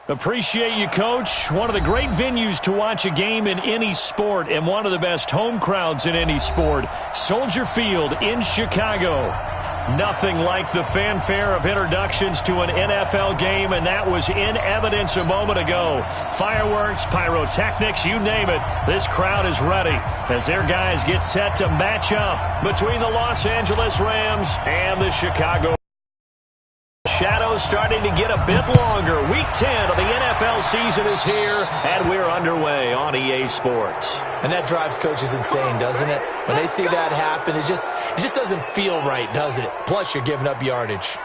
Appreciate you, Coach. One of the great venues to watch a game in any sport and one of the best home crowds in any sport. Soldier Field in Chicago. Nothing like the fanfare of introductions to an NFL game, and that was in evidence a moment ago. Fireworks, pyrotechnics, you name it. This crowd is ready as their guys get set to match up between the Los Angeles Rams and the Chicago. Shadows starting to get a bit longer. Week 10 of the NFL season is here, and we're underway on EA Sports. And that drives coaches insane, doesn't it? When they see that happen, it just doesn't feel right, does it? Plus, you're giving up yardage.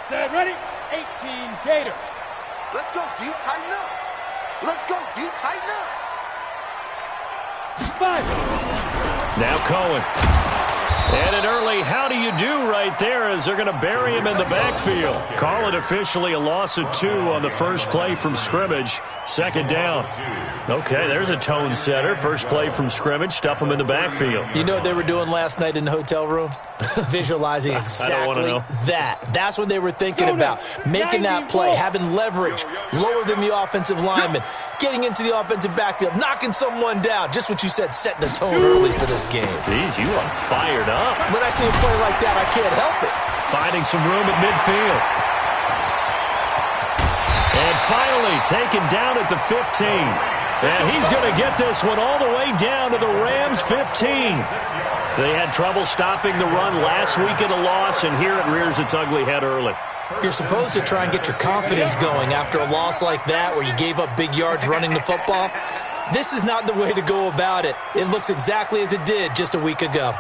Set, ready? 18, Gator. Let's go, deep, tighten up. Let's go, deep, tighten up. 5. Now Cohen. And an early how do you do right there as they're going to bury him in the backfield. Call it officially a loss of 2 on the first play from scrimmage. Second down. Okay, there's a tone setter. First play from scrimmage, stuff him in the backfield. You know what they were doing last night in the hotel room? Visualizing exactly that. That's what they were thinking about. Making that play, having leverage, lower than the offensive lineman, getting into the offensive backfield, knocking someone down. Just what you said, setting the tone early for this game. Jeez, you are fired up. When I see a play like that, I can't help it. Finding some room at midfield. And finally taken down at the 15. And he's going to get this one all the way down to the Rams' 15. They had trouble stopping the run last week in a loss, and here it rears its ugly head early. You're supposed to try and get your confidence going after a loss like that where you gave up big yards running the football. This is not the way to go about it. It looks exactly as it did just a week ago.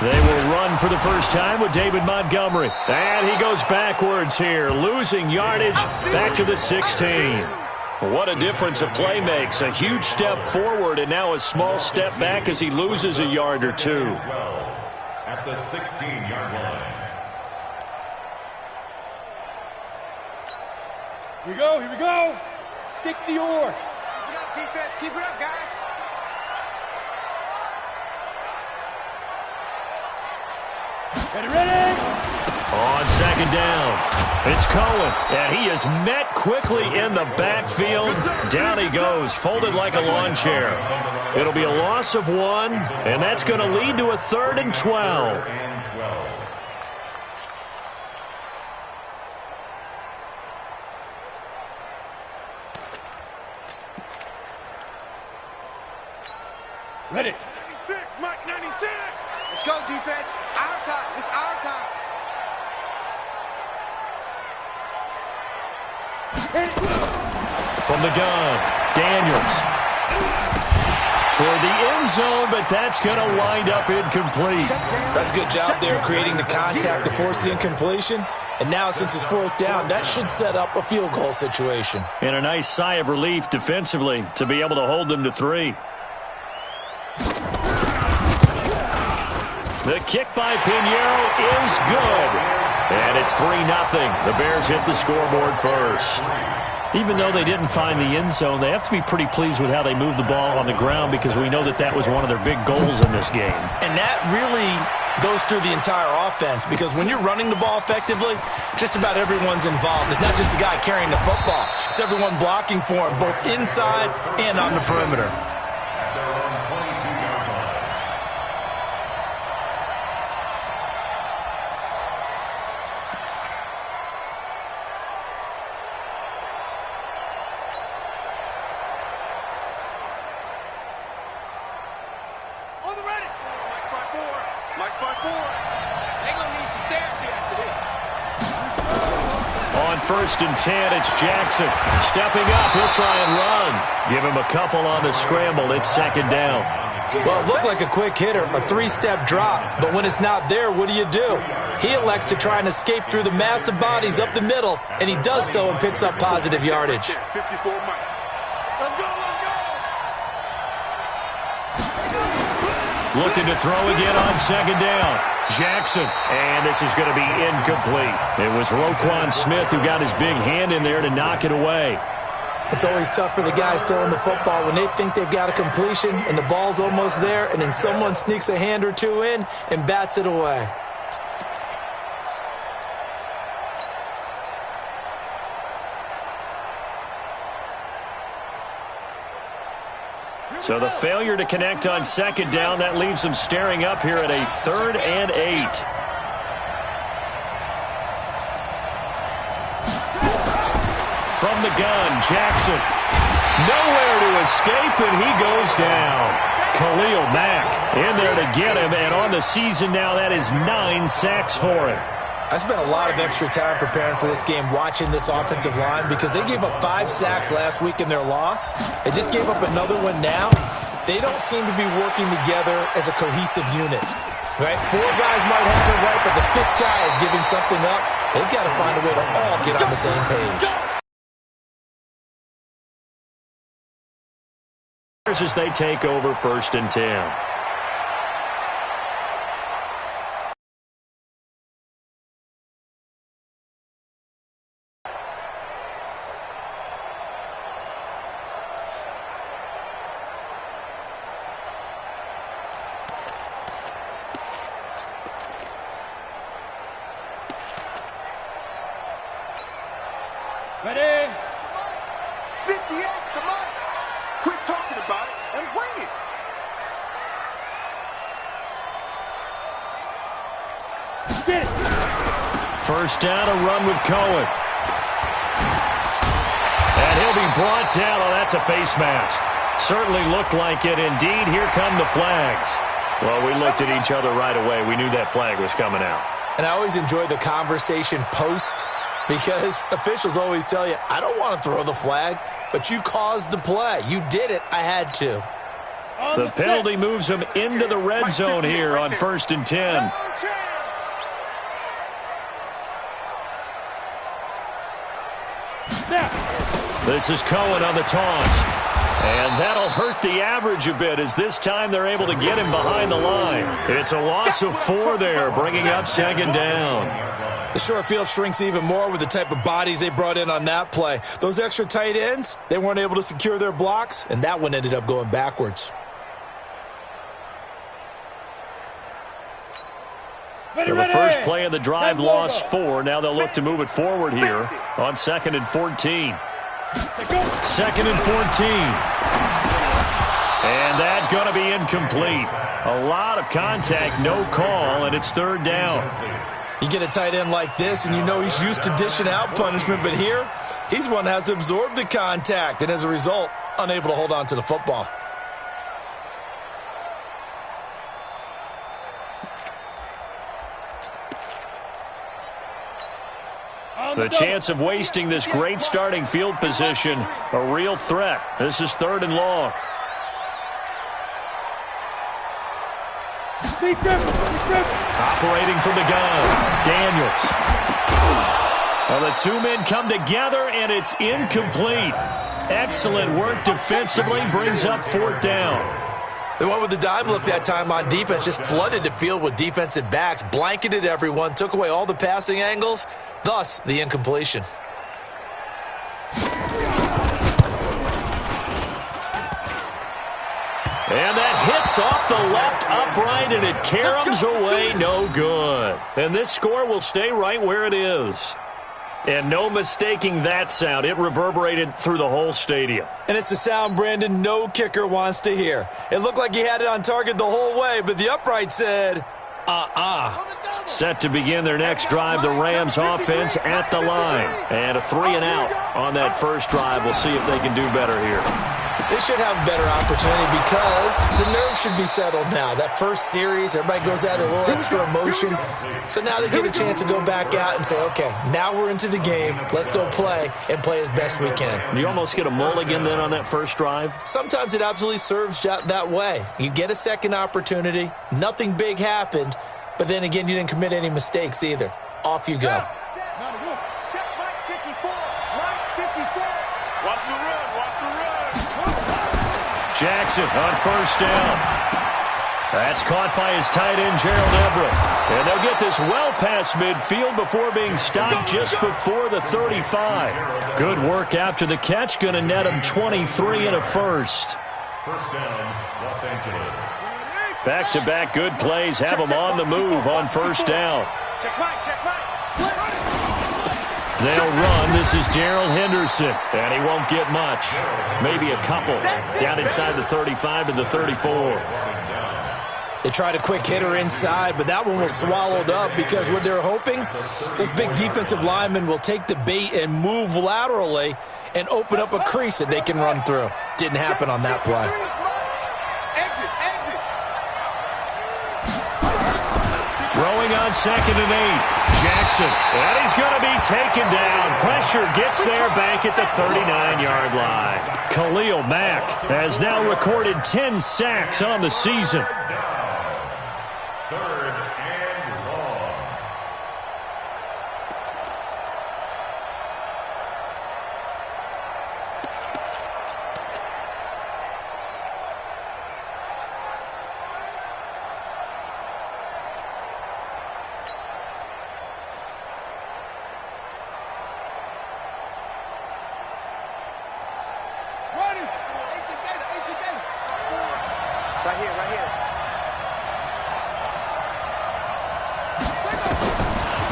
They will run for the first time with David Montgomery. And he goes backwards here, losing yardage back to the 16. What a difference a play makes. A huge step forward and now a small step back as he loses a yard or two. At the 16-yard line. Here we go. 60 or. Keep it up, defense. Keep it up, guys. Ready? On second down, it's Cohen, and he is met quickly in the backfield. Down he goes, folded like a lawn chair. It'll be a loss of 1, and that's going to lead to a 3rd and 12. Ready. 96, Mike, 96. Let's go, defense. Our time. It's our time. From the gun, Daniels. Toward the end zone, but that's going to wind up incomplete. That's a good job there creating the contact to force the incompletion. And now since it's 4th down, that should set up a field goal situation. And a nice sigh of relief defensively to be able to hold them to 3. The kick by Pinheiro is good. And it's 3-0. The Bears hit the scoreboard first. Even though they didn't find the end zone, they have to be pretty pleased with how they moved the ball on the ground because we know that that was one of their big goals in this game. And that really goes through the entire offense because when you're running the ball effectively, just about everyone's involved. It's not just the guy carrying the football. It's everyone blocking for him, both inside and on the perimeter. On 1st and 10, it's Jackson. Stepping up, he'll try and run. Give him a couple on the scramble. It's 2nd down. Well, it looked like a quick hitter, a 3-step drop. But when it's not there, what do? He elects to try and escape through the massive bodies up the middle, and he does so and picks up positive yardage. 54, Mike. Let's go, let's go. Looking to throw again on 2nd down. Jackson, and this is going to be incomplete. It was Roquan Smith who got his big hand in there to knock it away. It's always tough for the guys throwing the football when they think they've got a completion and the ball's almost there, and then someone sneaks a hand or two in and bats it away. So the failure to connect on second down, that leaves them staring up here at a 3rd and 8. From the gun, Jackson. Nowhere to escape, and he goes down. Khalil Mack in there to get him, and on the season now, that is 9 sacks for him. I spent a lot of extra time preparing for this game watching this offensive line because they gave up 5 sacks last week in their loss. They just gave up another one now. They don't seem to be working together as a cohesive unit. Right? 4 guys might have it right, but the 5th guy is giving something up. They've got to find a way to all get on the same page. As they take over 1st and 10. Ready? 58, come on. Quit talking about it and bring it. Get it. 1st down, a run with Cohen. And he'll be brought down. Oh, that's a face mask. Certainly looked like it. Indeed, here come the flags. Well, we looked at each other right away. We knew that flag was coming out. And I always enjoy the conversation post because officials always tell you, I don't want to throw the flag, but you caused the play. You did it. I had to. The penalty moves them into the red zone here on 1st and 10. This is Cohen on the toss. And that'll hurt the average a bit as this time they're able to get him behind the line. It's a loss of 4 there, bringing up 2nd down. The short field shrinks even more with the type of bodies they brought in on that play. Those extra tight ends, they weren't able to secure their blocks, and that one ended up going backwards. So the first play of the drive lost 4. Now they'll look to move it forward here on 2nd and 14. 2nd and 14. And that's going to be incomplete. A lot of contact, no call, and it's 3rd down. You get a tight end like this, and you know he's used to dishing out punishment, but here, he's one that has to absorb the contact, and as a result, unable to hold on to the football. The chance of wasting this great starting field position, a real threat. This is 3rd and long. Operating from the gun, Daniels. Well, the 2 men come together, and it's incomplete. Excellent work defensively, brings up 4th down. They went with the dime look that time on defense, just flooded the field with defensive backs, blanketed everyone, took away all the passing angles, thus the incompletion. And that hits off the left upright, and it caroms away, no good. And this score will stay right where it is. And no mistaking that sound. It reverberated through the whole stadium. And it's the sound, Brandon, no kicker wants to hear. It looked like he had it on target the whole way, but the upright said, Set to begin their next drive, the Rams offense at the line. And a 3-and-out on that first drive. We'll see if they can do better here. They should have a better opportunity because the nerves should be settled now. That first series, everybody goes out a little extra emotion. So now they get a chance to go back out and say, okay, now we're into the game. Let's go play and play as best we can. You almost get a mulligan then on that first drive? Sometimes it absolutely serves that way. You get a second opportunity. Nothing big happened. But then again, you didn't commit any mistakes either. Off you go. Jackson on first down. That's caught by his tight end, Gerald Everett. And they'll get this well past midfield before being stopped just before the 35. Good work after the catch. Going to net him 23 and a first. First down, Los Angeles. Back-to-back good plays have him on the move on first down. Check right, slip. They'll run. This is Darrell Henderson, and he won't get much. Maybe a couple down inside the 35 to the 34. They tried a quick hitter inside, but that one was swallowed up because what they're hoping, those big defensive linemen will take the bait and move laterally and open up a crease that they can run through. Didn't happen on that play. Exit. Throwing on 2nd and 8. Jackson, and he's going to be taken down. Pressure gets there back at the 39-yard line. Khalil Mack has now recorded 10 sacks on the season. Third and long. Running. Right here.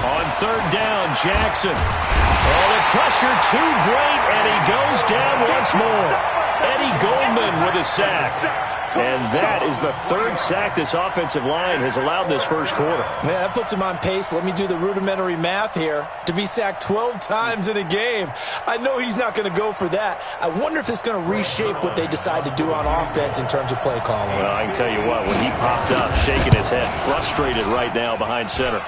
On 3rd down, Jackson. Oh, the pressure too great, and he goes down once more. Eddie Goldman with a sack. And that is the 3rd sack this offensive line has allowed this first quarter. Man, that puts him on pace. Let me do the rudimentary math here. To be sacked 12 times in a game, I know he's not going to go for that. I wonder if it's going to reshape what they decide to do on offense in terms of play calling. Well, I can tell you what, when he popped up, shaking his head, frustrated right now behind center.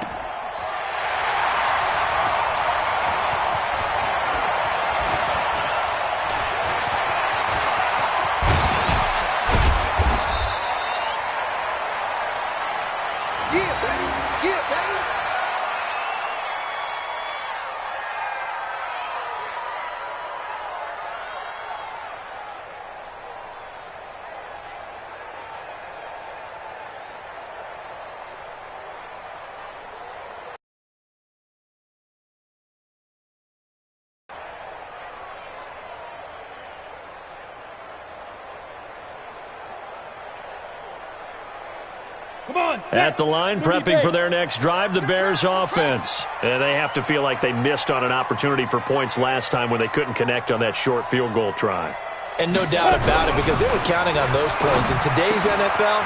Yeah, baby. Come on, at the line, prepping for their next drive, the Bears offense. And they have to feel like they missed on an opportunity for points last time when they couldn't connect on that short field goal try. And no doubt about it, because they were counting on those points. In today's NFL,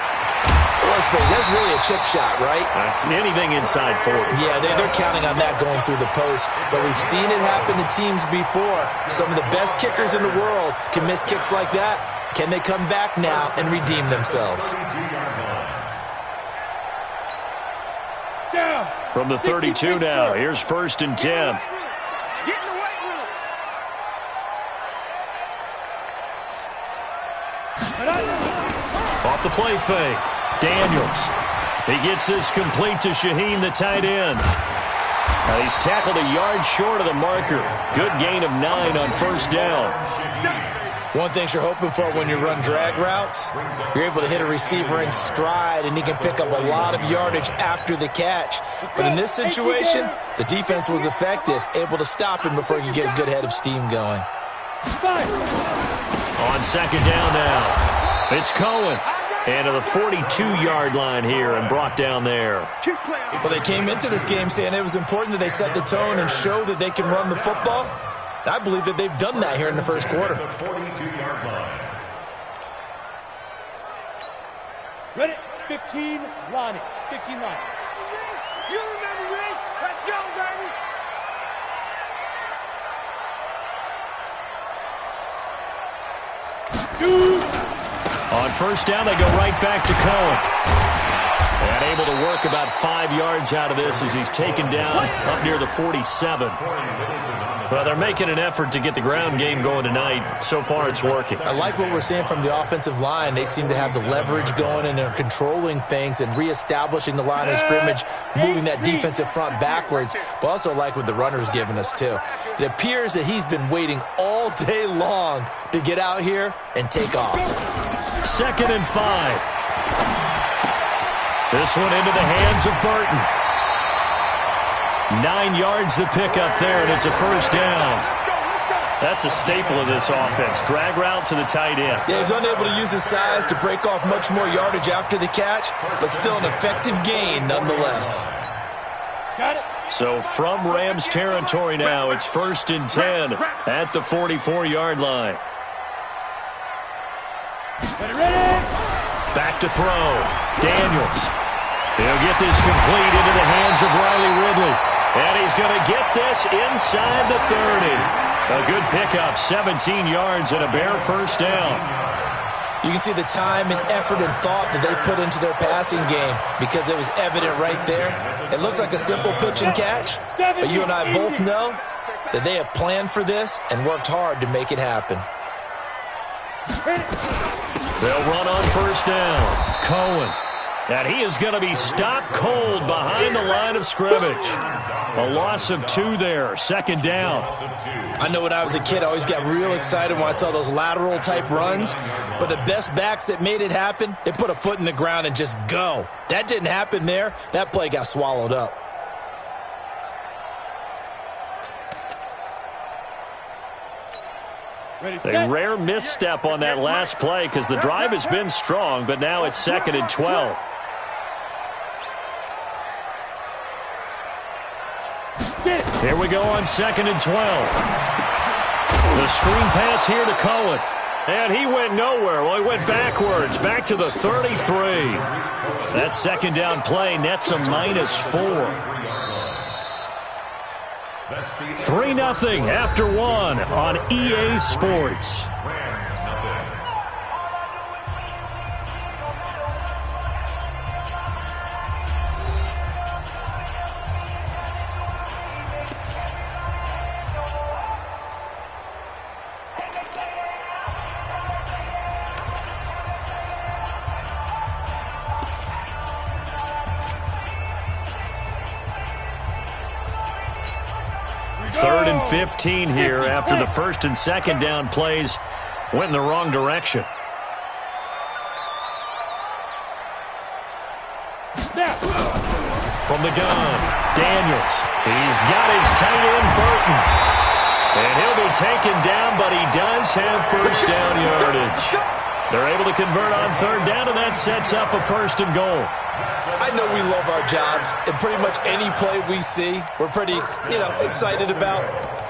let's face it, that's really a chip shot, right? That's anything inside 40. Yeah, they're counting on that going through the post. But we've seen it happen to teams before. Some of the best kickers in the world can miss kicks like that. Can they come back now and redeem themselves? From the 32 now, here's 1st and 10. Get in the weight room. Off the play fake. Daniels. He gets this complete to Shaheen, the tight end. Now he's tackled a yard short of the marker. Good gain of 9 on 1st down. One thing you're hoping for when you run drag routes, you're able to hit a receiver in stride, and he can pick up a lot of yardage after the catch. But in this situation, the defense was effective, able to stop him before he could get a good head of steam going. On 2nd down now, it's Cohen. And to the 42-yard line here and brought down there. Well, they came into this game saying it was important that they set the tone and show that they can run the football. I believe that they've done that here in the first quarter. Ready? 15, line it. 15 line. You remember me? Let's go, baby. On 1st down, they go right back to Cohen. And able to work about 5 yards out of this as he's taken down up near the 47. Well, they're making an effort to get the ground game going tonight. So far, it's working. I like what we're seeing from the offensive line. They seem to have the leverage going, and they're controlling things and reestablishing the line of scrimmage, moving that defensive front backwards. But also like what the runner's giving us, too. It appears that he's been waiting all day long to get out here and take off. 2nd and 5. This one into the hands of Burton. 9 yards to pick up there, and it's a first down. That's a staple of this offense. Drag route to the tight end. Yeah, he was unable to use his size to break off much more yardage after the catch, but still an effective gain nonetheless. Got it. So from Rams territory now, it's 1st and 10 at the 44-yard line. Ready. Back to throw. Daniels. He'll get this complete into the hands of Riley Ridley. And he's going to get this inside the 30. A good pickup, 17 yards and a bare first down. You can see the time and effort and thought that they put into their passing game because it was evident right there. It looks like a simple pitch and catch, but you and I both know that they have planned for this and worked hard to make it happen. They'll run on first down. Cohen. And he is going to be stopped cold behind the line of scrimmage. A loss of 2 there, 2nd down. I know when I was a kid, I always got real excited when I saw those lateral-type runs. But the best backs that made it happen, they put a foot in the ground and just go. That didn't happen there. That play got swallowed up. A rare misstep on that last play because the drive has been strong, but now it's 2nd and 12. Here we go on 2nd and 12. The screen pass here to Cohen. And he went nowhere. Well, he went backwards, back to the 33. That 2nd down play nets a -4. 3-0 after 1 on EA Sports. Third and 15 here after the 1st and 2nd down plays went in the wrong direction. From the gun, Daniels. He's got his tight end, Burton. And he'll be taken down, but he does have first down yardage. They're able to convert on 3rd down, and that sets up a 1st and goal. I know we love our jobs, and pretty much any play we see, we're pretty, excited about.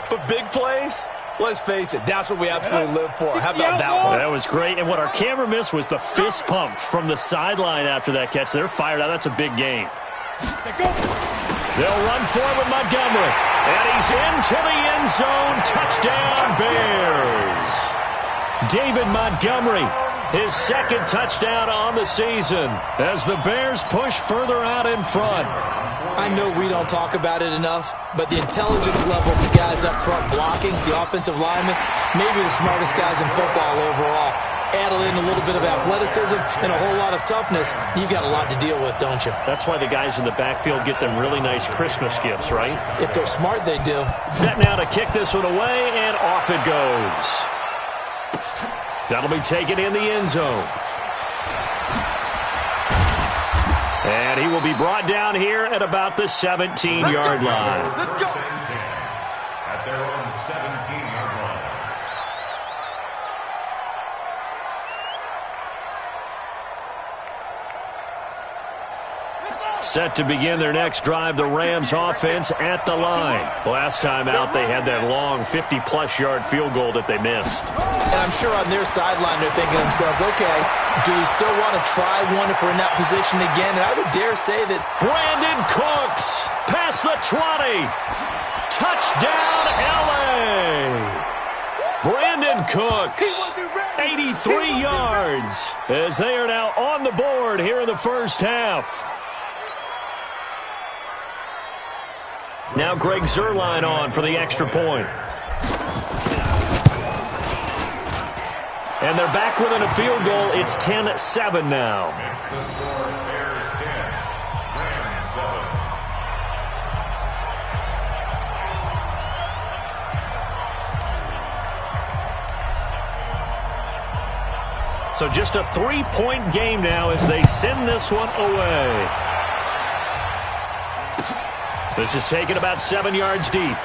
But big plays, let's face it, that's what we absolutely live for. How about that one? That was great, and what our camera missed was the fist pump from the sideline after that catch. They're fired out. That's a big game. They'll run forward with Montgomery, and he's into the end zone. Touchdown, Bears. David Montgomery, his 2nd touchdown on the season as the Bears push further out in front. I know we don't talk about it enough, but the intelligence level of the guys up front blocking, the offensive linemen, maybe the smartest guys in football overall. Add in a little bit of athleticism and a whole lot of toughness, you've got a lot to deal with, don't you? That's why the guys in the backfield get them really nice Christmas gifts, right? If they're smart, they do. Set now to kick this one away, and off it goes. That'll be taken in the end zone. And he will be brought down here at about the 17-yard line. Let's go. At their own 17-yard line. Set to begin their next drive, the Rams offense at the line. Last time out, they had that long 50-plus yard field goal that they missed. And I'm sure on their sideline they're thinking to themselves, okay, do we still want to try one if we're in that position again? And I would dare say that Brandon Cooks past the 20. Touchdown, L.A. Brandon Cooks, 83 yards, as they are now on the board here in the first half. Now Greg Zuerlein on for the extra point. And they're back within a field goal. It's 10-7 now. The score, Bears 10, Rams 7. So just a 3-point game now as they send this one away. This is taken about 7 yards deep.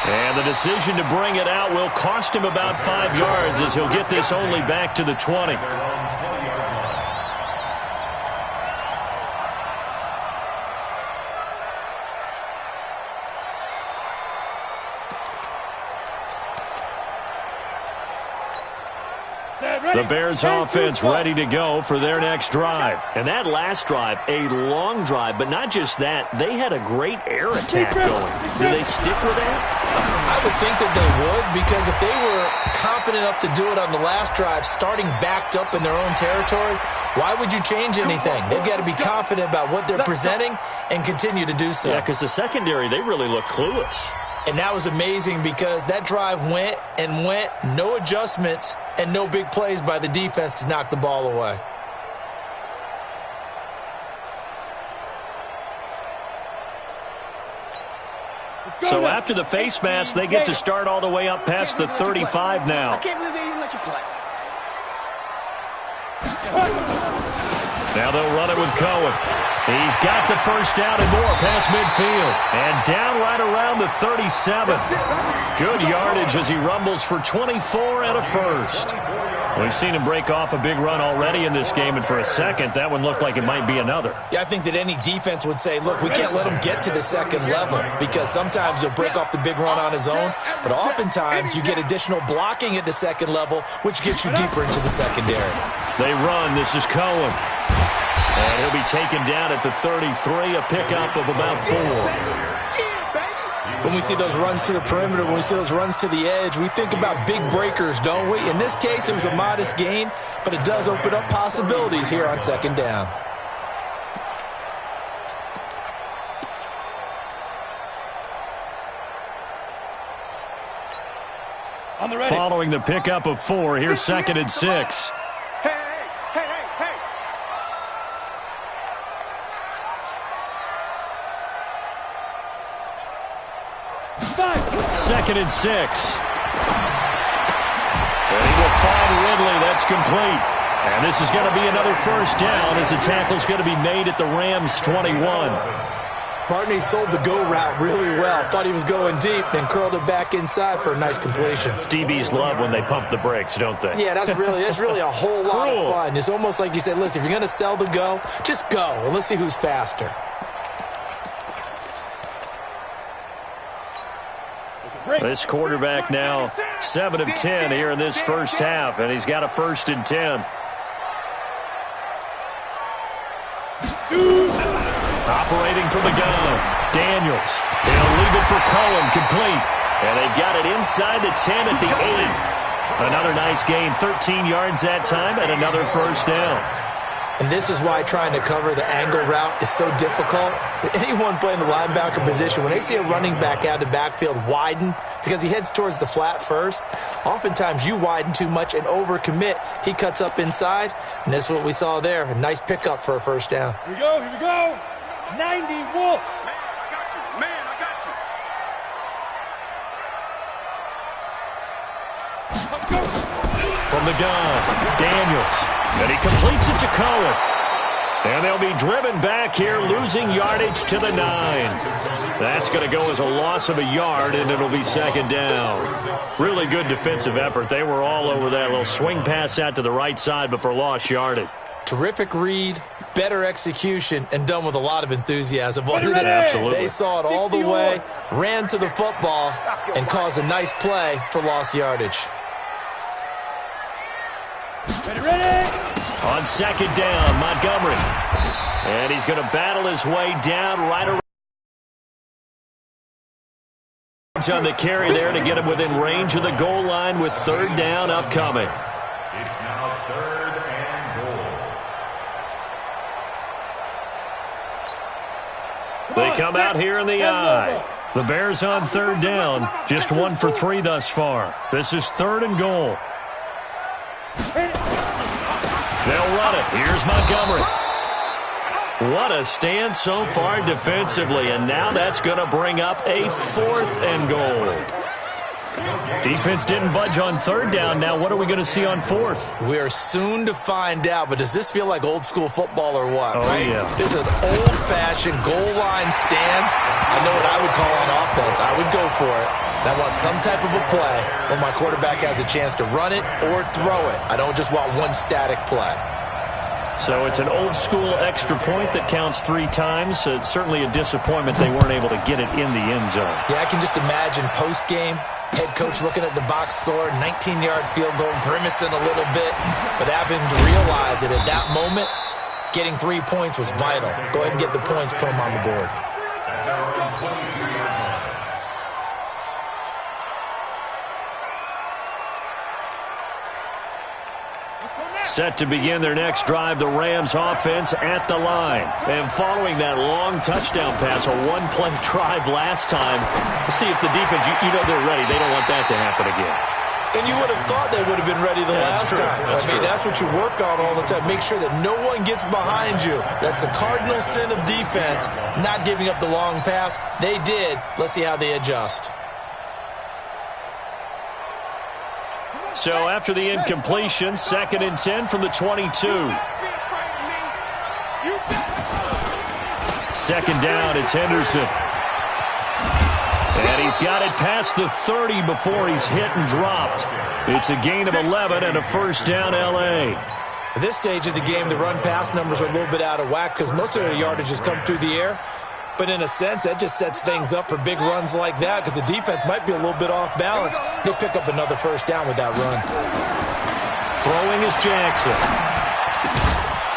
And the decision to bring it out will cost him about 5 yards as he'll get this only back to the 20. The Bears offense ready to go for their next drive. And that last drive, a long drive, but not just that. They had a great air attack going. Do they stick with that? I would think that they would, because if they were confident enough to do it on the last drive, starting backed up in their own territory, why would you change anything? They've got to be confident about what they're presenting and continue to do so. Yeah, because the secondary, they really look clueless. And that was amazing because that drive went and went, no adjustments, and no big plays by the defense to knock the ball away. So after the face mask, they get to start all the way up past the 35 now. I can't believe they even let you play. Now they'll run it with Cohen. He's got the first down and more past midfield. And down right around the 37. Good yardage as he rumbles for 24 and a first. We've seen him break off a big run already in this game, and for a second, that one looked like it might be another. Yeah, I think that any defense would say, look, we can't let him get to the second level, because sometimes he'll break off the big run on his own, but oftentimes you get additional blocking at the second level, which gets you deeper into the secondary. They run. This is Cohen. And he'll be taken down at the 33, a pickup of about 4. When we see those runs to the perimeter, when we see those runs to the edge, we think about big breakers, don't we? In this case, it was a modest gain, but it does open up possibilities here on second down. Following the pickup of 4, here's second and 6. Second and 6. And he will find Ridley. That's complete. And this is going to be another first down as the tackle's going to be made at the Rams' 21. Barney sold the go route really well. Thought he was going deep, then curled it back inside for a nice completion. DBs love when they pump the brakes, don't they? Yeah, that's really a whole lot of fun. It's almost like you said, listen, if you're going to sell the go, just go, and let's see who's faster. This quarterback now 7 of 10 here in this first half, and he's got a 1st and 10. Operating from the gun, Daniels. He'll leave it for Cohen, complete. And they've got it inside the 10 at the 8. Another nice gain, 13 yards that time, and another first down. And this is why trying to cover the angle route is so difficult. Anyone playing the linebacker position, when they see a running back out of the backfield widen, because he heads towards the flat first, oftentimes you widen too much and overcommit. He cuts up inside, and that's what we saw there. A nice pickup for a first down. Here we go, here we go. 90 Wolf. Man, I got you. From the gun, Daniels. And he completes it to Cohen. And they'll be driven back here, losing yardage to the 9. That's going to go as a loss of a yard, and it'll be second down. Really good defensive effort. They were all over that little swing pass out to the right side before lost yardage. Terrific read, better execution, and done with a lot of enthusiasm, wasn't it? Absolutely. They saw it all the way, ran to the football, and caused a nice play for lost yardage. Ready? On second down, Montgomery. And he's going to battle his way down right around on the carry there to get him within range of the goal line with third down upcoming. It's now 3rd and goal. They come out here in the I. The Bears on third down, just 1 for 3 thus far. This is 3rd and goal. They'll run it. Here's Montgomery. What a stand so far defensively, and now that's going to bring up a 4th and goal. Defense didn't budge on third down. Now what are we going to see on fourth? We are soon to find out, but does this feel like old school football or what? Oh, right? yeah. This is an old-fashioned goal line stand. I know what I would call on offense. I would go for it. And I want some type of a play where my quarterback has a chance to run it or throw it. I don't just want one static play. So it's an old-school extra point that counts 3 times. It's certainly a disappointment they weren't able to get it in the end zone. Yeah, I can just imagine post-game, head coach looking at the box score, 19-yard field goal, grimacing a little bit, but having to realize that at that moment, getting 3 points was vital. Go ahead and get the points, put them on the board. Set to begin their next drive, the Rams offense at the line. And following that long touchdown pass, a one-play drive last time, let's see if the defense, you know they're ready. They don't want that to happen again. And you would have thought they would have been ready the last time. That's what you work on all the time. Make sure that no one gets behind you. That's the cardinal sin of defense, not giving up the long pass. They did. Let's see how they adjust. So after the incompletion, 2nd and 10 from the 22. 2nd down, it's Henderson. And he's got it past the 30 before he's hit and dropped. It's a gain of 11 and a first down, L.A. At this stage of the game, the run-pass numbers are a little bit out of whack because most of their yardage has come through the air. But in a sense, that just sets things up for big runs like that because the defense might be a little bit off balance. They pick up another first down with that run. Throwing is Jackson.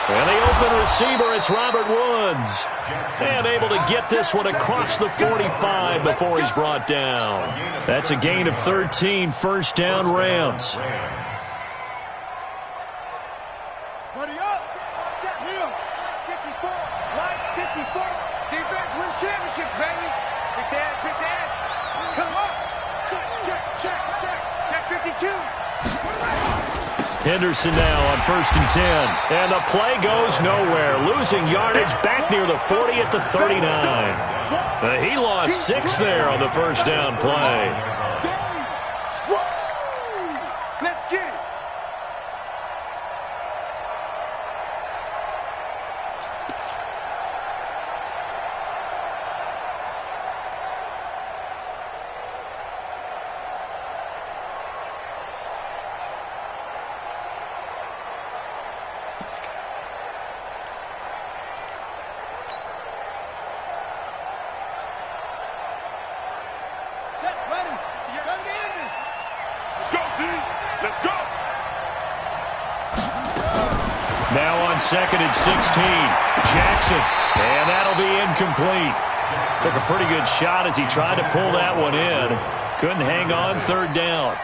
And the open receiver, it's Robert Woods. And able to get this one across the 45 before he's brought down. That's a gain of 13, first down, Rams. Buddy up. Kneel. 54. Line 54. Defense wins championships, baby. Pick the edge, pick the edge. Come on. Check 52. Henderson now on 1st and 10. And the play goes nowhere. Losing yardage back near the 40 at the 39. He lost 6 there on the first down play. Let's get it. Now on 2nd and 16, Jackson, and that'll be incomplete. Took a pretty good shot as he tried to pull that one in. Couldn't hang on 3rd down.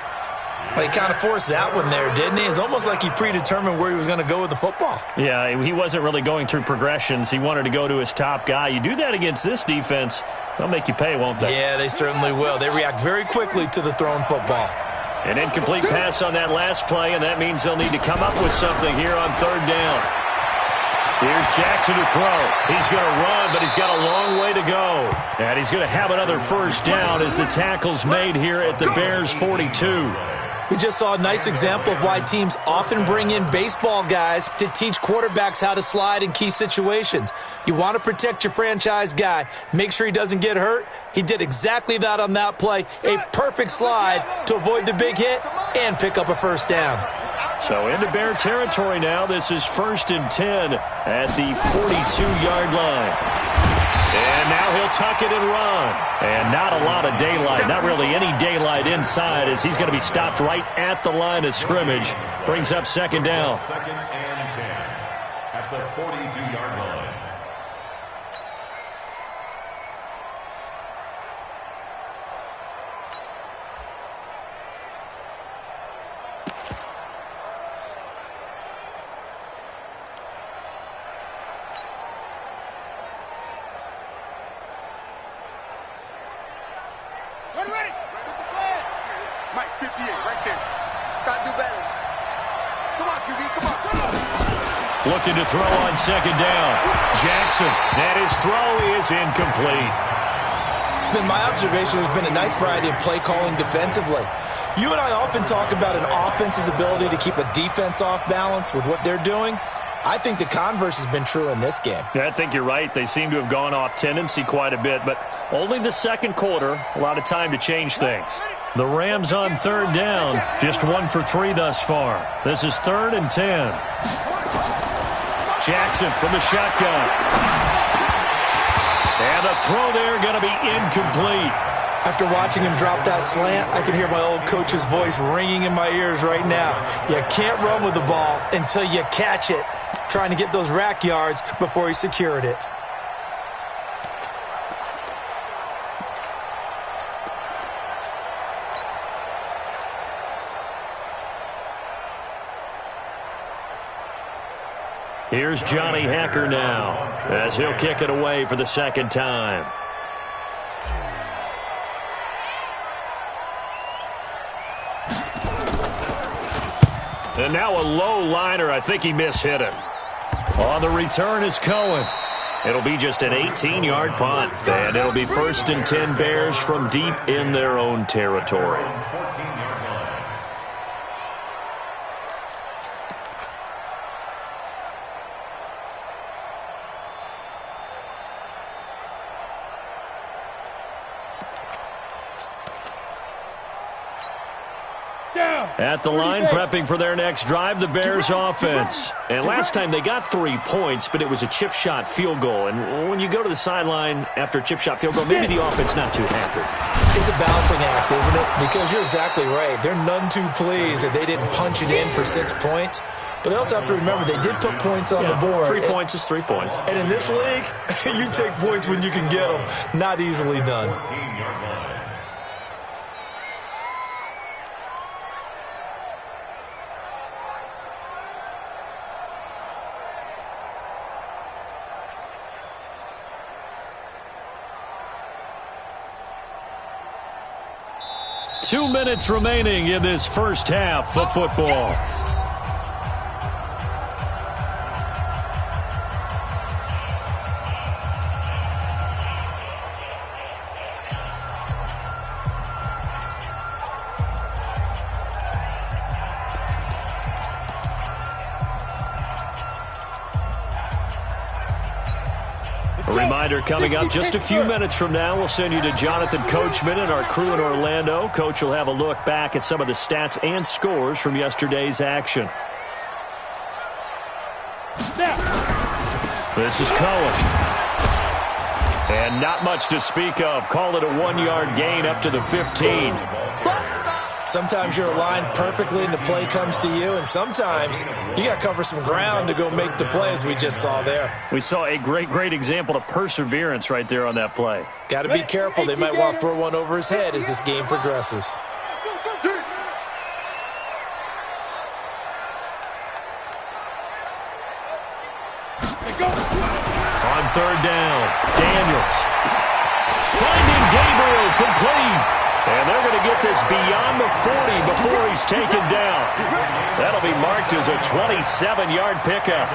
But he kind of forced that one there, didn't he? It's almost like he predetermined where he was going to go with the football. Yeah, he wasn't really going through progressions. He wanted to go to his top guy. You do that against this defense, they'll make you pay, won't they? Yeah, they certainly will. They react very quickly to the thrown football. An incomplete pass on that last play, and that means they'll need to come up with something here on 3rd down. Here's Jackson to throw. He's going to run, but he's got a long way to go. And he's going to have another first down as the tackle's made here at the Bears' 42. We just saw a nice example of why teams often bring in baseball guys to teach quarterbacks how to slide in key situations. You want to protect your franchise guy. Make sure he doesn't get hurt. He did exactly that on that play. A perfect slide to avoid the big hit and pick up a first down. So into Bear territory now. This is 1st and 10 at the 42-yard line. And now he'll tuck it and run. And not a lot of daylight, not really any daylight inside as he's going to be stopped right at the line of scrimmage. Brings up 2nd down. 2nd and 10 at the 42-yard line. Ready. Put the flag. Mike, 58, right there. Got to do better. Come on, QB, come on. Looking to throw on 2nd down. Jackson, and his throw is incomplete. It's been my observation there's been a nice variety of play calling defensively. You and I often talk about an offense's ability to keep a defense off balance with what they're doing. I think the converse has been true in this game. Yeah, I think you're right. They seem to have gone off tendency quite a bit, but only the second quarter, a lot of time to change things. The Rams on third down, just 1 for 3 thus far. This is 3rd and 10. Jackson from the shotgun. And the throw there going to be incomplete. After watching him drop that slant, I can hear my old coach's voice ringing in my ears right now. You can't run with the ball until you catch it. Trying to get those rack yards before he secured it. Here's Johnny Hacker now as he'll kick it away for the second time. And now a low liner. I think he mishit it. On the return is Cohen. It'll be just an 18-yard punt. And it'll be 1st and 10 Bears from deep in their own territory. At the line, prepping for their next drive, the Bears offense. And last time they got 3 points, but it was a chip shot field goal. And when you go to the sideline after a chip shot field goal, maybe the offense not too happy. It's a balancing act, isn't it? Because you're exactly right. They're none too pleased that they didn't punch it in for 6 points. But they also have to remember they did put points on the board. 3 points is 3 points. And in this league, you take points when you can get them. Not easily done. 14-yard line. 2 minutes remaining in this first half of football. A reminder coming up just a few minutes from now, we'll send you to Jonathan Coachman and our crew in Orlando. Coach will have a look back at some of the stats and scores from yesterday's action. This is Cohen. And not much to speak of. Call it a 1-yard gain up to the 15. Sometimes you're aligned perfectly and the play comes to you, and sometimes you got to cover some ground to go make the play, as we just saw there. We saw a great example of perseverance right there on that play. Got to be careful. They might want to throw one over his head as this game progresses. On third down, Daniels. Finding Gabriel complete. And they're going to get this beyond the 40 before he's taken down. That'll be marked as a 27-yard pickup.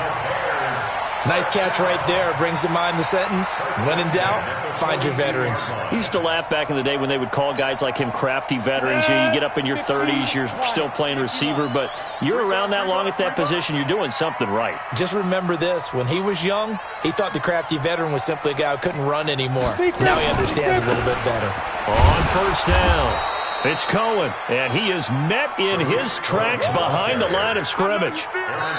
Nice catch right there. Brings to mind the sentence, when in doubt, find your veterans. I used to laugh back in the day when they would call guys like him crafty veterans. You get up in your 30s, you're still playing receiver, but you're around that long at that position, you're doing something right. Just remember this. When he was young, he thought the crafty veteran was simply a guy who couldn't run anymore. Now he understands a little bit better. On first down, it's Cohen, and he is met in his tracks behind the line of scrimmage.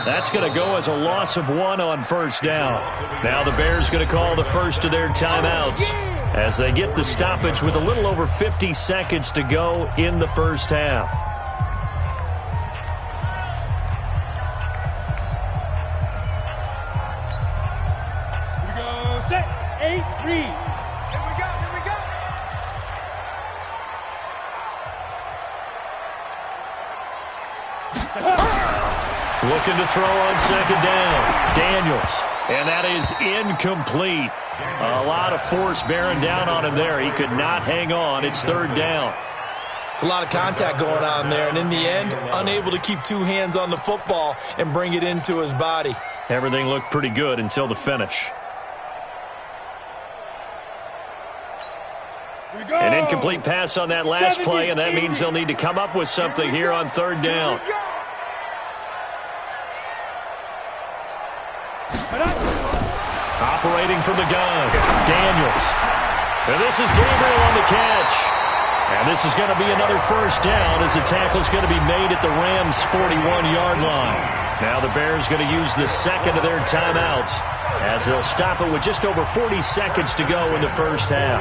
That's going to go as a loss of 1 on first down. Now the Bears going to call the first of their timeouts as they get the stoppage with a little over 50 seconds to go in the first half. Here we go, set, 8, read. Here we go, here we go. Looking to throw on second down. Daniels. And that is incomplete. A lot of force bearing down on him there. He could not hang on. It's third down. It's a lot of contact going on there. And in the end, unable to keep 2 hands on the football and bring it into his body. Everything looked pretty good until the finish. An incomplete pass on that last play, and that means they'll need to come up with something here on third down. Operating from the gun, Daniels. And this is Gabriel on the catch. And this is going to be another first down as the tackle's going to be made at the Rams' 41-yard line. Now the Bears going to use the second of their timeouts as they'll stop it with just over 40 seconds to go in the first half.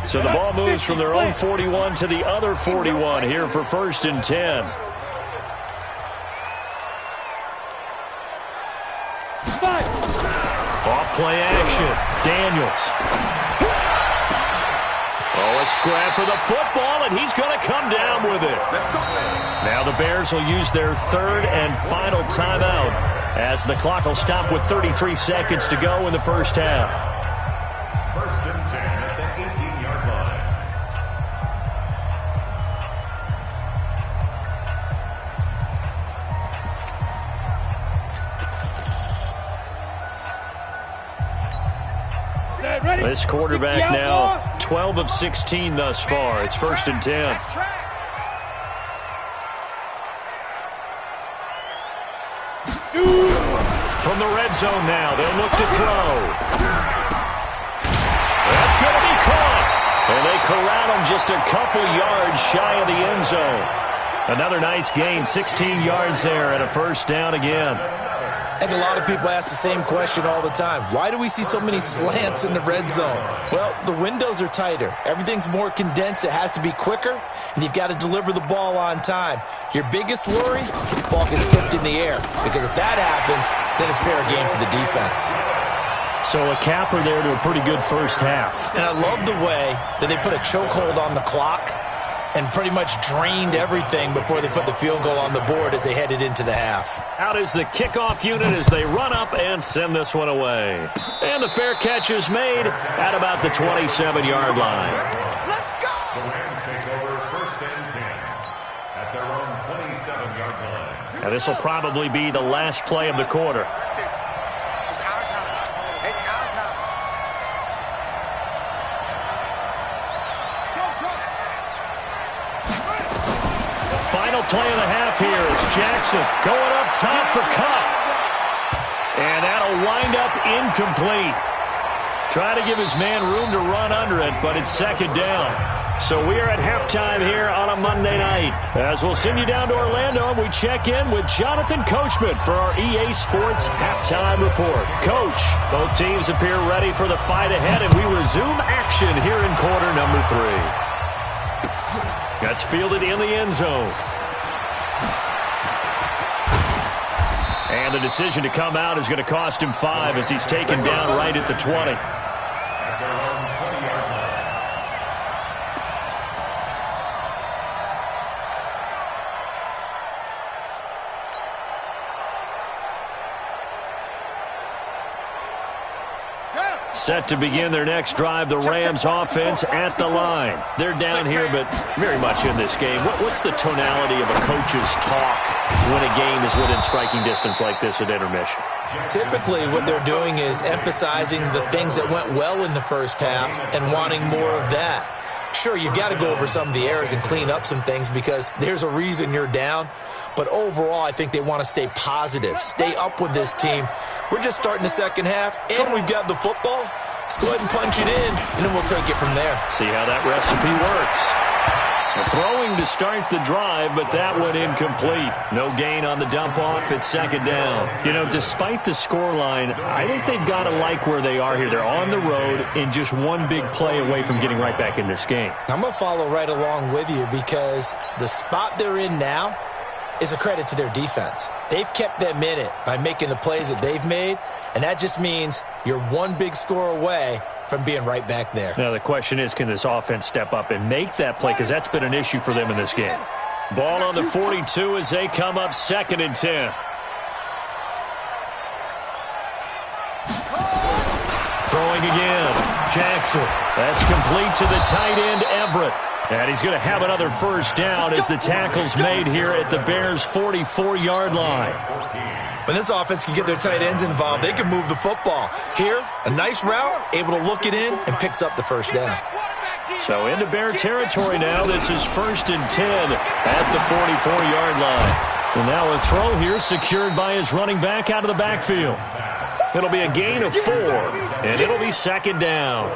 So the ball moves from their own 41 to the other 41 here for 1st and 10. Off play action. Daniels. Oh, a scrap for the football, and he's going to come down with it. Now the Bears will use their third and final timeout as the clock will stop with 33 seconds to go in the first half. 1st and 10 at the 18-yard line. This quarterback now 12 of 16 thus far. It's 1st and 10. From the red zone now, they'll look to throw. That's going to be caught. And they corral him just a couple yards shy of the end zone. Another nice gain, 16 yards there and a first down again. I think a lot of people ask the same question all the time. Why do we see so many slants in the red zone? Well, the windows are tighter. Everything's more condensed. It has to be quicker, and you've got to deliver the ball on time. Your biggest worry, the ball gets tipped in the air, because if that happens, then it's fair game for the defense. So a capper there to a pretty good first half. And I love the way that they put a chokehold on the clock and pretty much drained everything before they put the field goal on the board as they headed into the half. Out is the kickoff unit as they run up and send this one away. And the fair catch is made at about the 27-yard line. Let's go! The Rams take over 1st and 10 at their own 27-yard line. Now this will probably be the last play of the quarter. It's our time. It's our time. Final play of the half here. It's Jackson going up top for Cup. And that'll wind up incomplete. Try to give his man room to run under it, but it's 2nd down. So we are at halftime here on a Monday night. As we'll send you down to Orlando, we check in with Jonathan Coachman for our EA Sports Halftime Report. Coach, both teams appear ready for the fight ahead, and we resume action here in quarter number 3. That's fielded in the end zone. And the decision to come out is going to cost him 5 as he's taken down right at the 20. At their own 20-yard line. Set to begin their next drive, the Rams offense at the line. They're down here, but very much in this game. What's the tonality of a coach's talk when a game is within striking distance like this at intermission? Typically, what they're doing is emphasizing the things that went well in the first half and wanting more of that. Sure, you've got to go over some of the errors and clean up some things because there's a reason you're down. But overall, I think they want to stay positive, stay up with this team. We're just starting the second half, and we've got the football. Let's go ahead and punch it in, and then we'll take it from there. See how that recipe works. Throwing to start the drive, but that went incomplete. No gain on the dump off at 2nd down. You know, despite the scoreline, I think they've got to like where they are here. They're on the road and just one big play away from getting right back in this game. I'm going to follow right along with you because the spot they're in now is a credit to their defense. They've kept them in it by making the plays that they've made, and that just means you're one big score away from being right back there. Now the question is, can this offense step up and make that play? Because that's been an issue for them in this game. Ball on the 42 as they come up 2nd and 10. Throwing again. Jackson. That's complete to the tight end, Everett. And he's going to have another first down as the tackle's made here at the Bears' 44-yard line. When this offense can get their tight ends involved, they can move the football. Here, a nice route, able to look it in, and picks up the first down. So into Bear territory now. This is 1st and 10 at the 44-yard line. And now a throw here secured by his running back out of the backfield. It'll be a gain of 4, and it'll be 2nd down.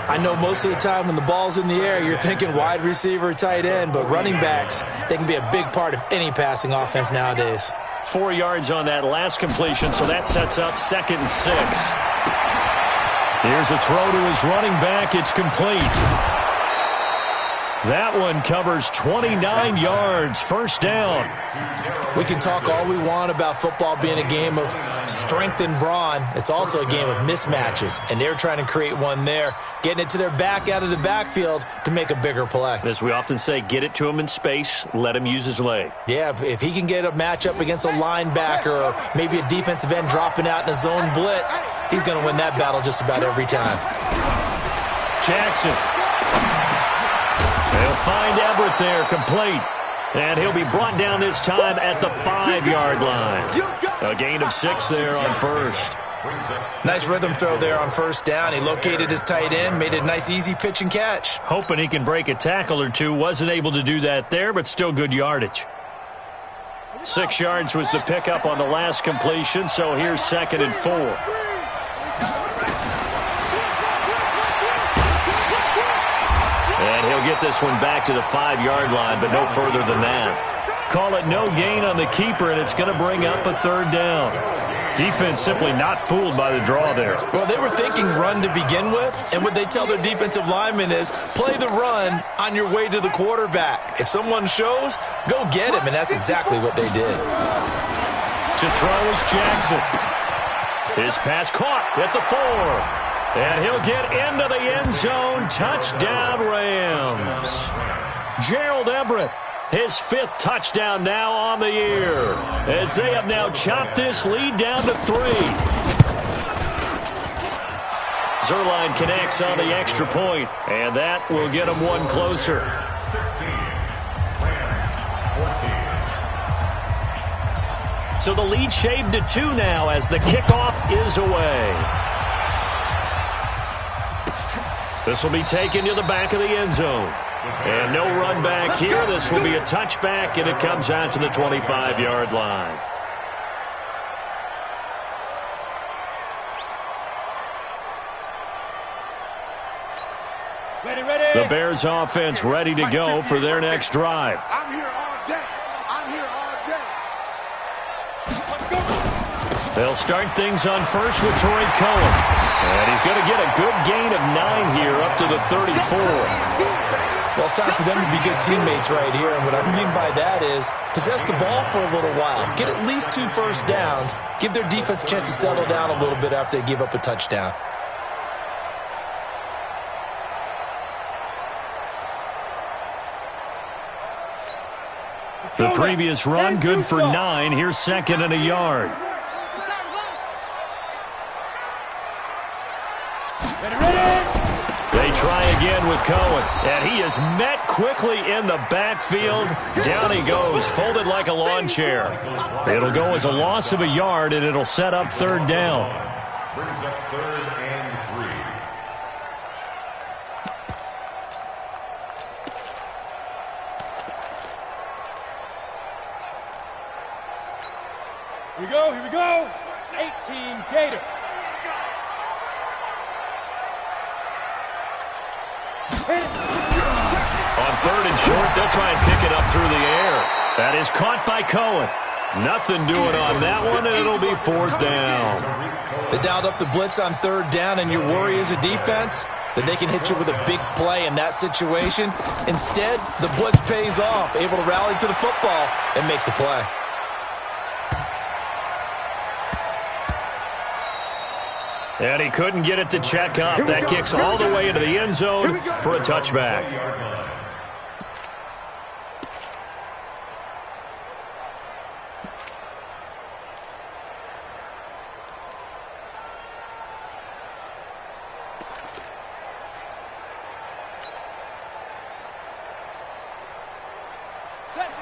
I know most of the time when the ball's in the air, you're thinking wide receiver, tight end, but running backs, they can be a big part of any passing offense nowadays. 4 yards on that last completion, so that sets up 2nd and 6. Here's a throw to his running back. It's complete. That one covers 29 yards, first down. We can talk all we want about football being a game of strength and brawn. It's also a game of mismatches, and they're trying to create one there, getting it to their back out of the backfield to make a bigger play. As we often say, get it to him in space, let him use his leg. Yeah, if he can get a matchup against a linebacker or maybe a defensive end dropping out in a zone blitz, he's going to win that battle just about every time. Jackson. They'll find Everett there, complete. And he'll be brought down this time at the 5-yard line. A gain of 6 there on first. Nice rhythm throw there on first down. He located his tight end, made it a nice easy pitch and catch. Hoping he can break a tackle or two. Wasn't able to do that there, but still good yardage. 6 yards was the pickup on the last completion, so here's 2nd and 4. And he'll get this one back to the 5-yard line, but no further than that. Call it no gain on the keeper, and it's going to bring up a 3rd down. Defense simply not fooled by the draw there. Well, they were thinking run to begin with, and what they tell their defensive linemen is play the run on your way to the quarterback. If someone shows, go get him, and that's exactly what they did. To throw is Jackson. His pass caught at the 4. And he'll get into the end zone. Touchdown, Rams. Gerald Everett, his 5th touchdown now on the year, as they have now chopped this lead down to 3. Zerline connects on the extra point, and that will get him one closer. 16. Rams, 14. So the lead shaved to 2 now as the kickoff is away. This will be taken to the back of the end zone. And no run back here. This will be a touchback, and it comes out to the 25-yard line. Ready. The Bears offense ready to go for their next drive. I'm here all day. I'm here all day. Let's go. They'll start things on first with Torrey Cohen. And he's going to get a good gain of 9 here up to the 34. Well, it's time for them to be good teammates right here, and what I mean by that is possess the ball for a little while. Get at least 2 first downs. Give their defense a chance to settle down a little bit after they give up a touchdown. The previous run, good for 9. Here's 2nd and a yard. They try again with Cohen, and he is met quickly in the backfield. Down he goes, folded like a lawn chair. It'll go as a loss of a yard, and it'll set up 3rd down. Brings up 3rd and 3. Here we go. 18 Gator. On 3rd and short, they'll try and pick it up through the air. That is caught by Cohen. Nothing doing on that one, and it'll be 4th down. They dialed up the blitz on 3rd down, and your worry as a defense that they can hit you with a big play in that situation. Instead, the blitz pays off, able to rally to the football and make the play. And he couldn't get it to check up. That kicks all the way into the end zone for a touchback.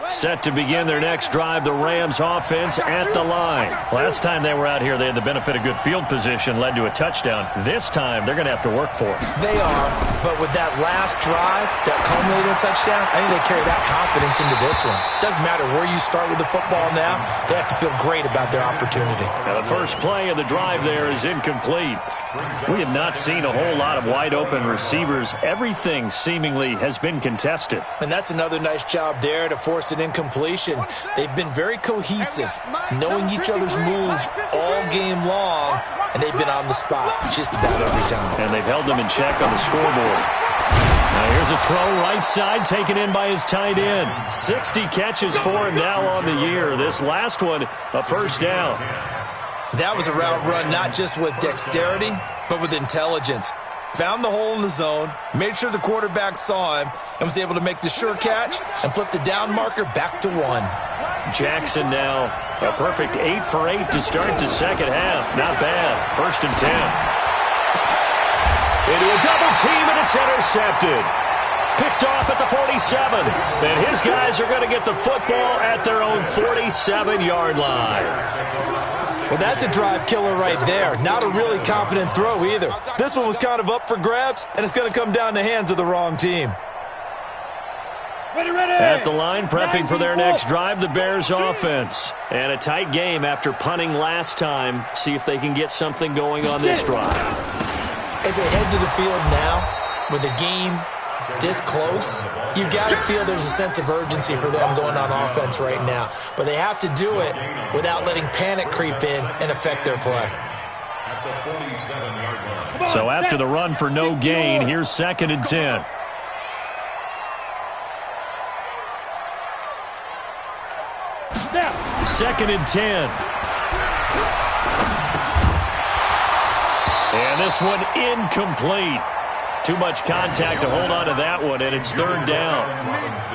Set to begin their next drive, the Rams offense at the line. Last time they were out here, they had the benefit of good field position, led to a touchdown. This time, they're going to have to work for it. They are, but with that last drive that culminated in a touchdown, I think they carry that confidence into this one. Doesn't matter where you start with the football now, they have to feel great about their opportunity. Now the first play of the drive there is incomplete. We have not seen a whole lot of wide-open receivers. Everything seemingly has been contested. And that's another nice job there to force an incompletion. They've been very cohesive, knowing each other's moves all game long, and they've been on the spot just about every time. And they've held them in check on the scoreboard. Now here's a throw right side taken in by his tight end. 60 catches for him now on the year. This last one, a first down. That was a route run not just with dexterity, but with intelligence. Found the hole in the zone, made sure the quarterback saw him, and was able to make the sure catch and flip the down marker back to 1. Jackson now a perfect 8 for 8 to start the second half. Not bad. 1st and 10. Into a double team, and it's intercepted. Picked off at the 47. And his guys are going to get the football at their own 47-yard line. Well, that's a drive killer right there. Not a really confident throw either. This one was kind of up for grabs, and it's going to come down the hands of the wrong team. Ready. At the line, prepping for their next drive, the Bears offense. And a tight game after punting last time. See if they can get something going on this drive. As they head to the field now, with the game this close, you've got to feel there's a sense of urgency for them going on offense right now. But they have to do it without letting panic creep in and affect their play. So after the run for no gain, here's 2nd and 10. Second and 10. And this one incomplete. Too much contact to hold on to that one, and it's 3rd down.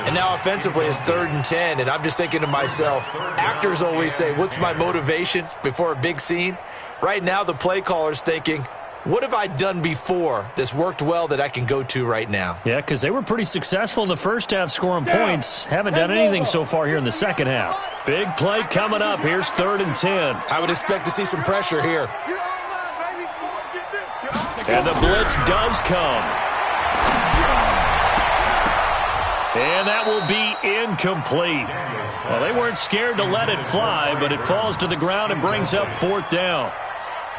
And now offensively it's 3rd and 10, and I'm just thinking to myself, actors always say, what's my motivation before a big scene? Right now the play caller's thinking, what have I done before that's worked well that I can go to right now? Yeah, because they were pretty successful in the first half scoring points. Haven't done anything so far here in the second half. Big play coming up. Here's 3rd and 10. I would expect to see some pressure here. And the blitz does come. And that will be incomplete. Well, they weren't scared to let it fly, but it falls to the ground and brings up 4th down.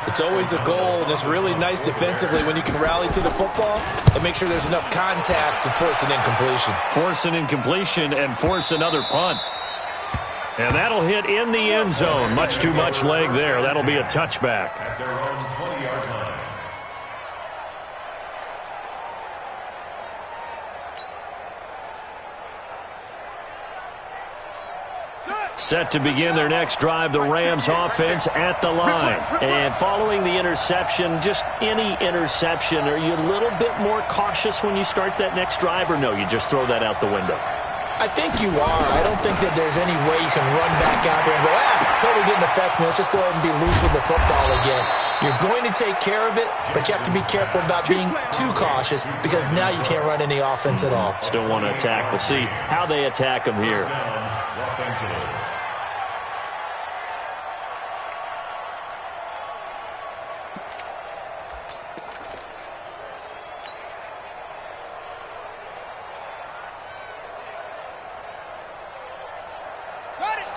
It's always a goal, and it's really nice defensively when you can rally to the football and make sure there's enough contact to force an incompletion. Force an incompletion and force another punt. And that'll hit in the end zone. Much too much leg there. That'll be a touchback. At their own 20-yard line. Set to begin their next drive, the Rams offense at the line. And following the interception, just any interception, are you a little bit more cautious when you start that next drive, or no, you just throw that out the window? I think you are. I don't think that there's any way you can run back out there and go, totally didn't affect me. Let's just go ahead and be loose with the football again. You're going to take care of it, but you have to be careful about being too cautious because now you can't run any offense at all. Still want to attack. We'll see how they attack them here. Los Angeles.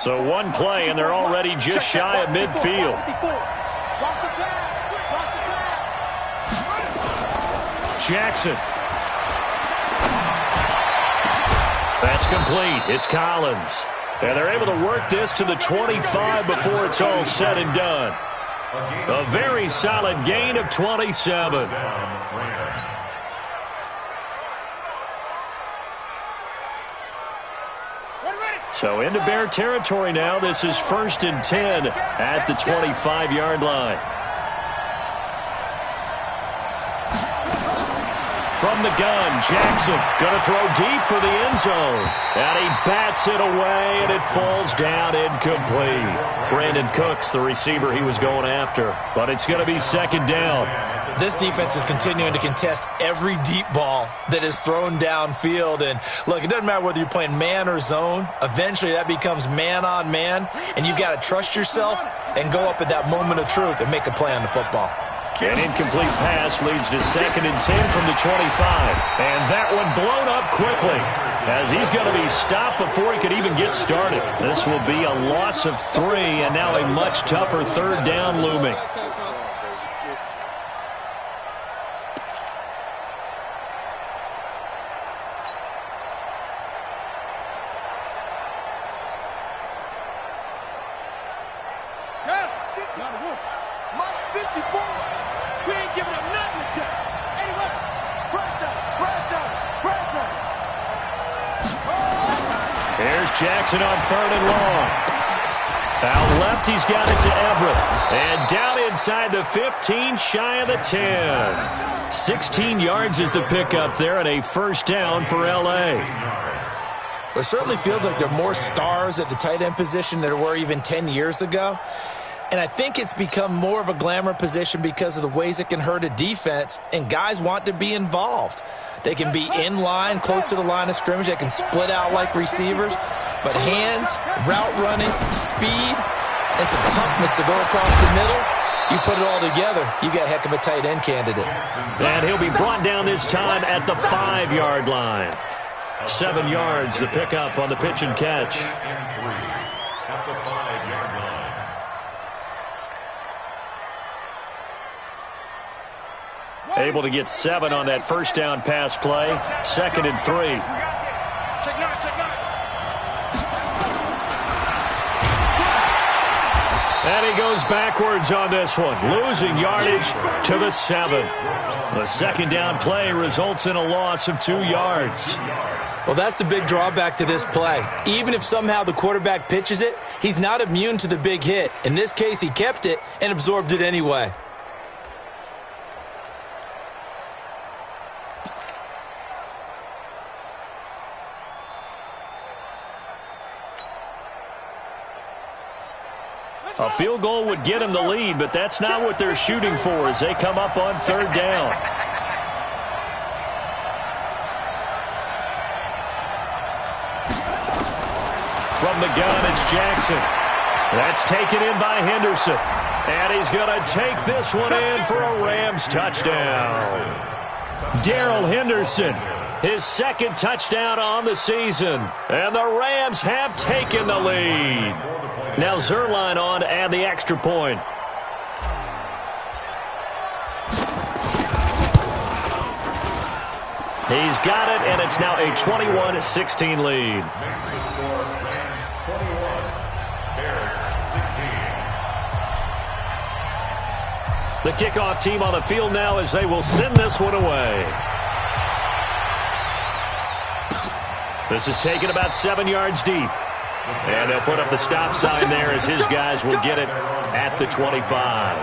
So one play, and they're already just shy of midfield. Jackson. That's complete. It's Collins. And they're able to work this to the 25 before it's all said and done. A very solid gain of 27. So into Bear territory now. This is 1st and 10 at the 25-yard line. From the gun, Jackson going to throw deep for the end zone. And he bats it away, and it falls down incomplete. Brandon Cooks, the receiver he was going after. But it's going to be 2nd down. This defense is continuing to contest every deep ball that is thrown downfield. And look, it doesn't matter whether you're playing man or zone. Eventually that becomes man on man, and you've got to trust yourself and go up at that moment of truth and make a play on the football. An incomplete pass leads to 2nd and 10 from the 25. And that one blown up quickly as he's going to be stopped before he could even get started. This will be a loss of 3, and now a much tougher 3rd down looming. Jackson on 3rd and long. Out left, he's got it to Everett. And down inside the 15, shy of the 10. 16 yards is the pickup there, and a 1st down for L.A. It certainly feels like there are more stars at the tight end position than there were even 10 years ago. And I think it's become more of a glamour position because of the ways it can hurt a defense, and guys want to be involved. They can be in line, close to the line of scrimmage. They can split out like receivers. But hands, route running, speed, and some toughness to go across the middle, you put it all together, you got a heck of a tight end candidate. And he'll be brought down this time at the 5-yard line. 7 yards, the pickup on the pitch and catch. At the 5-yard line. Able to get 7 on that 1st down pass play. 2nd and 3. Check nine, check nine. And he goes backwards on this one, losing yardage to the 7. The 2nd down play results in a loss of 2 yards. Well, that's the big drawback to this play. Even if somehow the quarterback pitches it, he's not immune to the big hit. In this case, he kept it and absorbed it anyway. A field goal would get him the lead, but that's not what they're shooting for as they come up on 3rd down. From the gun, it's Jackson. That's taken in by Henderson. And he's going to take this one in for a Rams touchdown. Darrell Henderson, his 2nd touchdown on the season. And the Rams have taken the lead. Now Zerline on to add the extra point. He's got it, and it's now a 21-16 lead. Makes the score Rams 21, Bears 16. The kickoff team on the field now as they will send this one away. This is taken about 7 yards deep. And they'll put up the stop sign there as his guys will get it at the 25.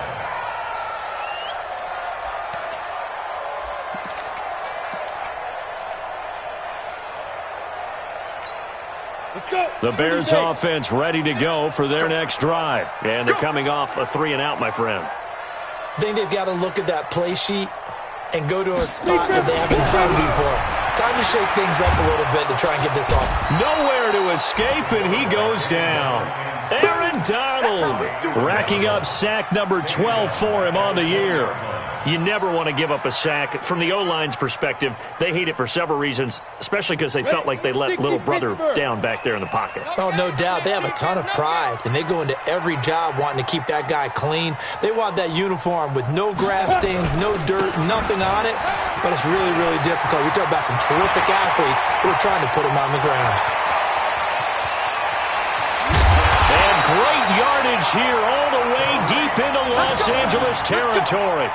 Let's go. The Bears offense ready to go for their next drive. And they're coming off a 3-and-out, my friend. I think they've got to look at that play sheet and go to a spot that they haven't done before. Time to shake things up a little bit to try and get this off. Nowhere to escape, and he goes down. Aaron Donald racking up sack number 12 for him on the year. You never want to give up a sack. From the O-line's perspective, they hate it for several reasons, especially because they felt like they let little brother down back there in the pocket. Oh, no doubt. They have a ton of pride, and they go into every job wanting to keep that guy clean. They want that uniform with no grass stains, no dirt, nothing on it, but it's really, really difficult. You're talking about some terrific athletes who are trying to put him on the ground. And great yardage here all the way deep into Los Angeles territory.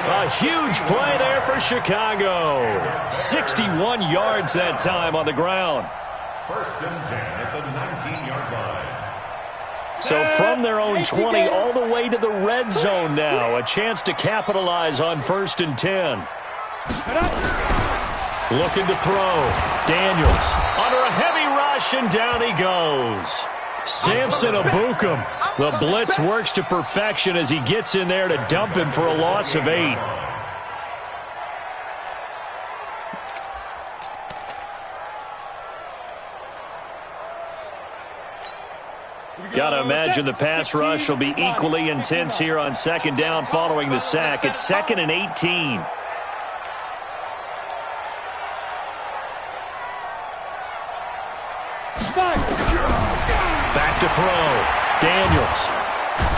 A huge play there for Chicago. 61 yards that time on the ground. 1st and 10 at the 19-yard line. So from their own 20 all the way to the red zone now. A chance to capitalize on 1st and 10. Looking to throw. Daniels under a heavy rush, and down he goes. Samson Abukum. The blitz works to perfection as he gets in there to dump him for a loss of 8. Got to imagine the pass rush will be equally intense here on second down following the sack. It's 2nd and 18. Back to throw. Daniels.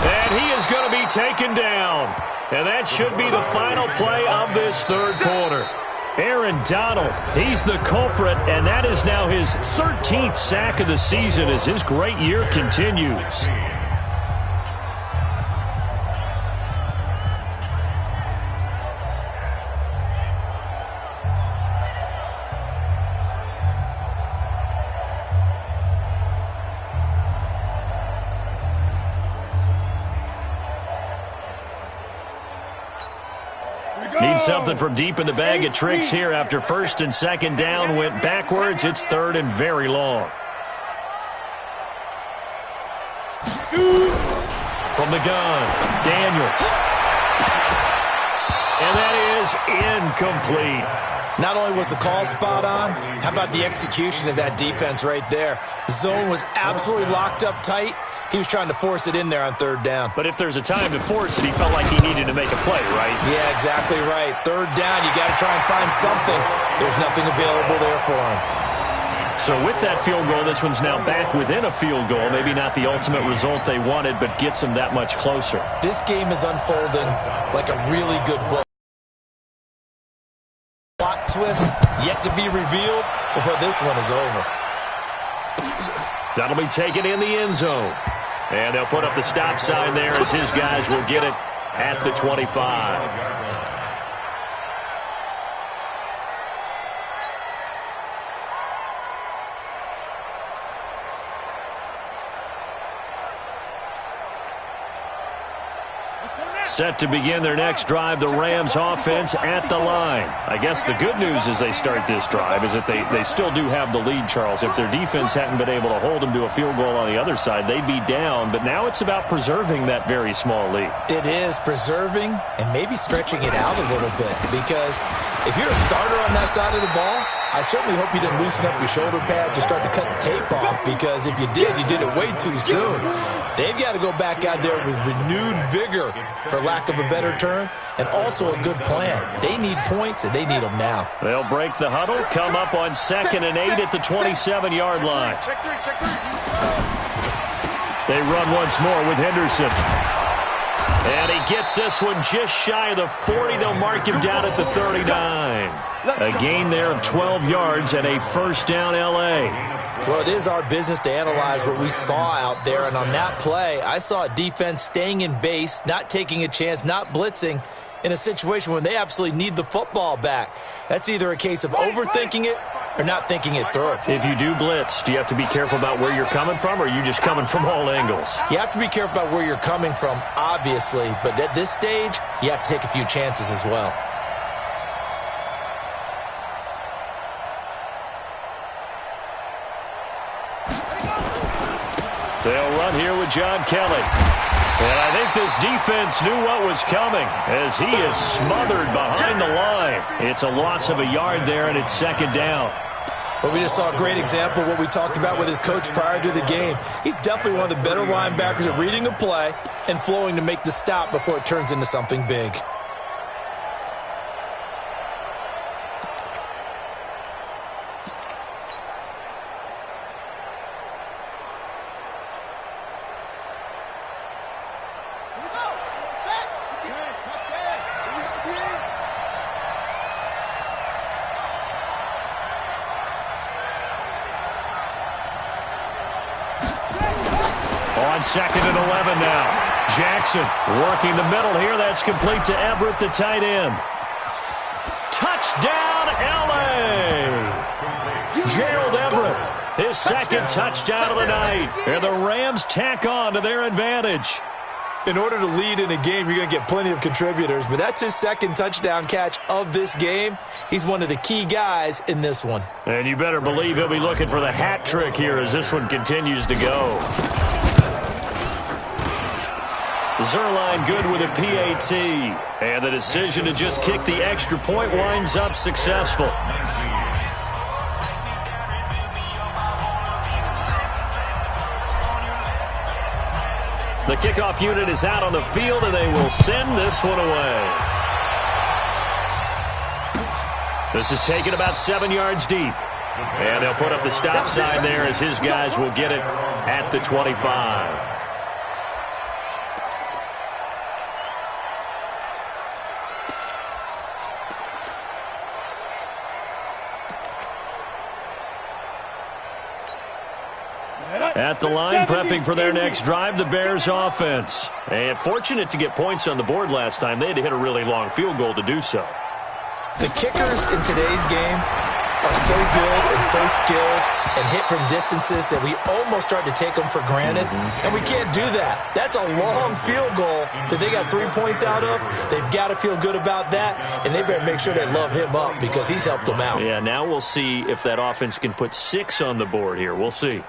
And he is going to be taken down. And that should be the final play of this third quarter. Aaron Donald, he's the culprit, and that is now his 13th sack of the season as his great year continues. Need something from deep in the bag of tricks here after 1st and 2nd down went backwards. It's 3rd and very long. From the gun, Daniels. And that is incomplete. Not only was the call spot on, how about the execution of that defense right there? The zone was absolutely locked up tight. He was trying to force it in there on 3rd down. But if there's a time to force it, he felt like he needed to make a play, right? Yeah, exactly right. 3rd down, you got to try and find something. There's nothing available there for him. So with that field goal, this one's now back within a field goal. Maybe not the ultimate result they wanted, but gets them that much closer. This game is unfolding like a really good book. Plot twist yet to be revealed before this one is over. That'll be taken in the end zone. And they'll put up the stop sign there as his guys will get it at the 25. Set to begin their next drive, the Rams offense at the line. I guess the good news as they start this drive is that they still do have the lead, Charles. If their defense hadn't been able to hold them to a field goal on the other side, they'd be down. But now it's about preserving that very small lead. It is preserving and maybe stretching it out a little bit, because if you're a starter on that side of the ball, I certainly hope you didn't loosen up your shoulder pads or start to cut the tape off, because if you did it way too soon. They've got to go back out there with renewed vigor, for lack of a better term, and also a good plan. They need points, and they need them now. They'll break the huddle, come up on 2nd and 8 at the 27-yard line. They run once more with Henderson. And he gets this one just shy of the 40. They'll mark him down at the 39. A gain there of 12 yards and a 1st down L.A. Well, it is our business to analyze what we saw out there, and on that play, I saw a defense staying in base, not taking a chance, not blitzing, in a situation when they absolutely need the football back. That's either a case of overthinking it or not thinking it through. If you do blitz, do you have to be careful about where you're coming from, or are you just coming from all angles? You have to be careful about where you're coming from, obviously, but at this stage, you have to take a few chances as well. They'll run here with John Kelly. And I think this defense knew what was coming as he is smothered behind the line. It's a loss of a yard there, and it's 2nd down. Well, we just saw a great example of what we talked about with his coach prior to the game. He's definitely one of the better linebackers at reading a play and flowing to make the stop before it turns into something big. On 2nd and 11 now. Jackson working the middle here. That's complete to Everett, the tight end. Touchdown, L.A. Gerald Everett, his 2nd touchdown of the night. And the Rams tack on to their advantage. In order to lead in a game, you're going to get plenty of contributors, but that's his second touchdown catch of this game. He's one of the key guys in this one. And you better believe he'll be looking for the hat trick here as this one continues to go. Zerline good with a PAT. And the decision to just kick the extra point winds up successful. The kickoff unit is out on the field, and they will send this one away. This is taken about 7 yards deep. And they'll put up the stop sign there as his guys will get it at the 25. At the line, prepping for their next drive, the Bears offense. And fortunate to get points on the board last time. They had to hit a really long field goal to do so. The kickers in today's game are so good and so skilled and hit from distances that we almost start to take them for granted. And we can't do that. That's a long field goal that they got 3 points out of. They've got to feel good about that, and they better make sure they love him up because he's helped them out. Yeah, now we'll see if that offense can put 6 on the board here. We'll see.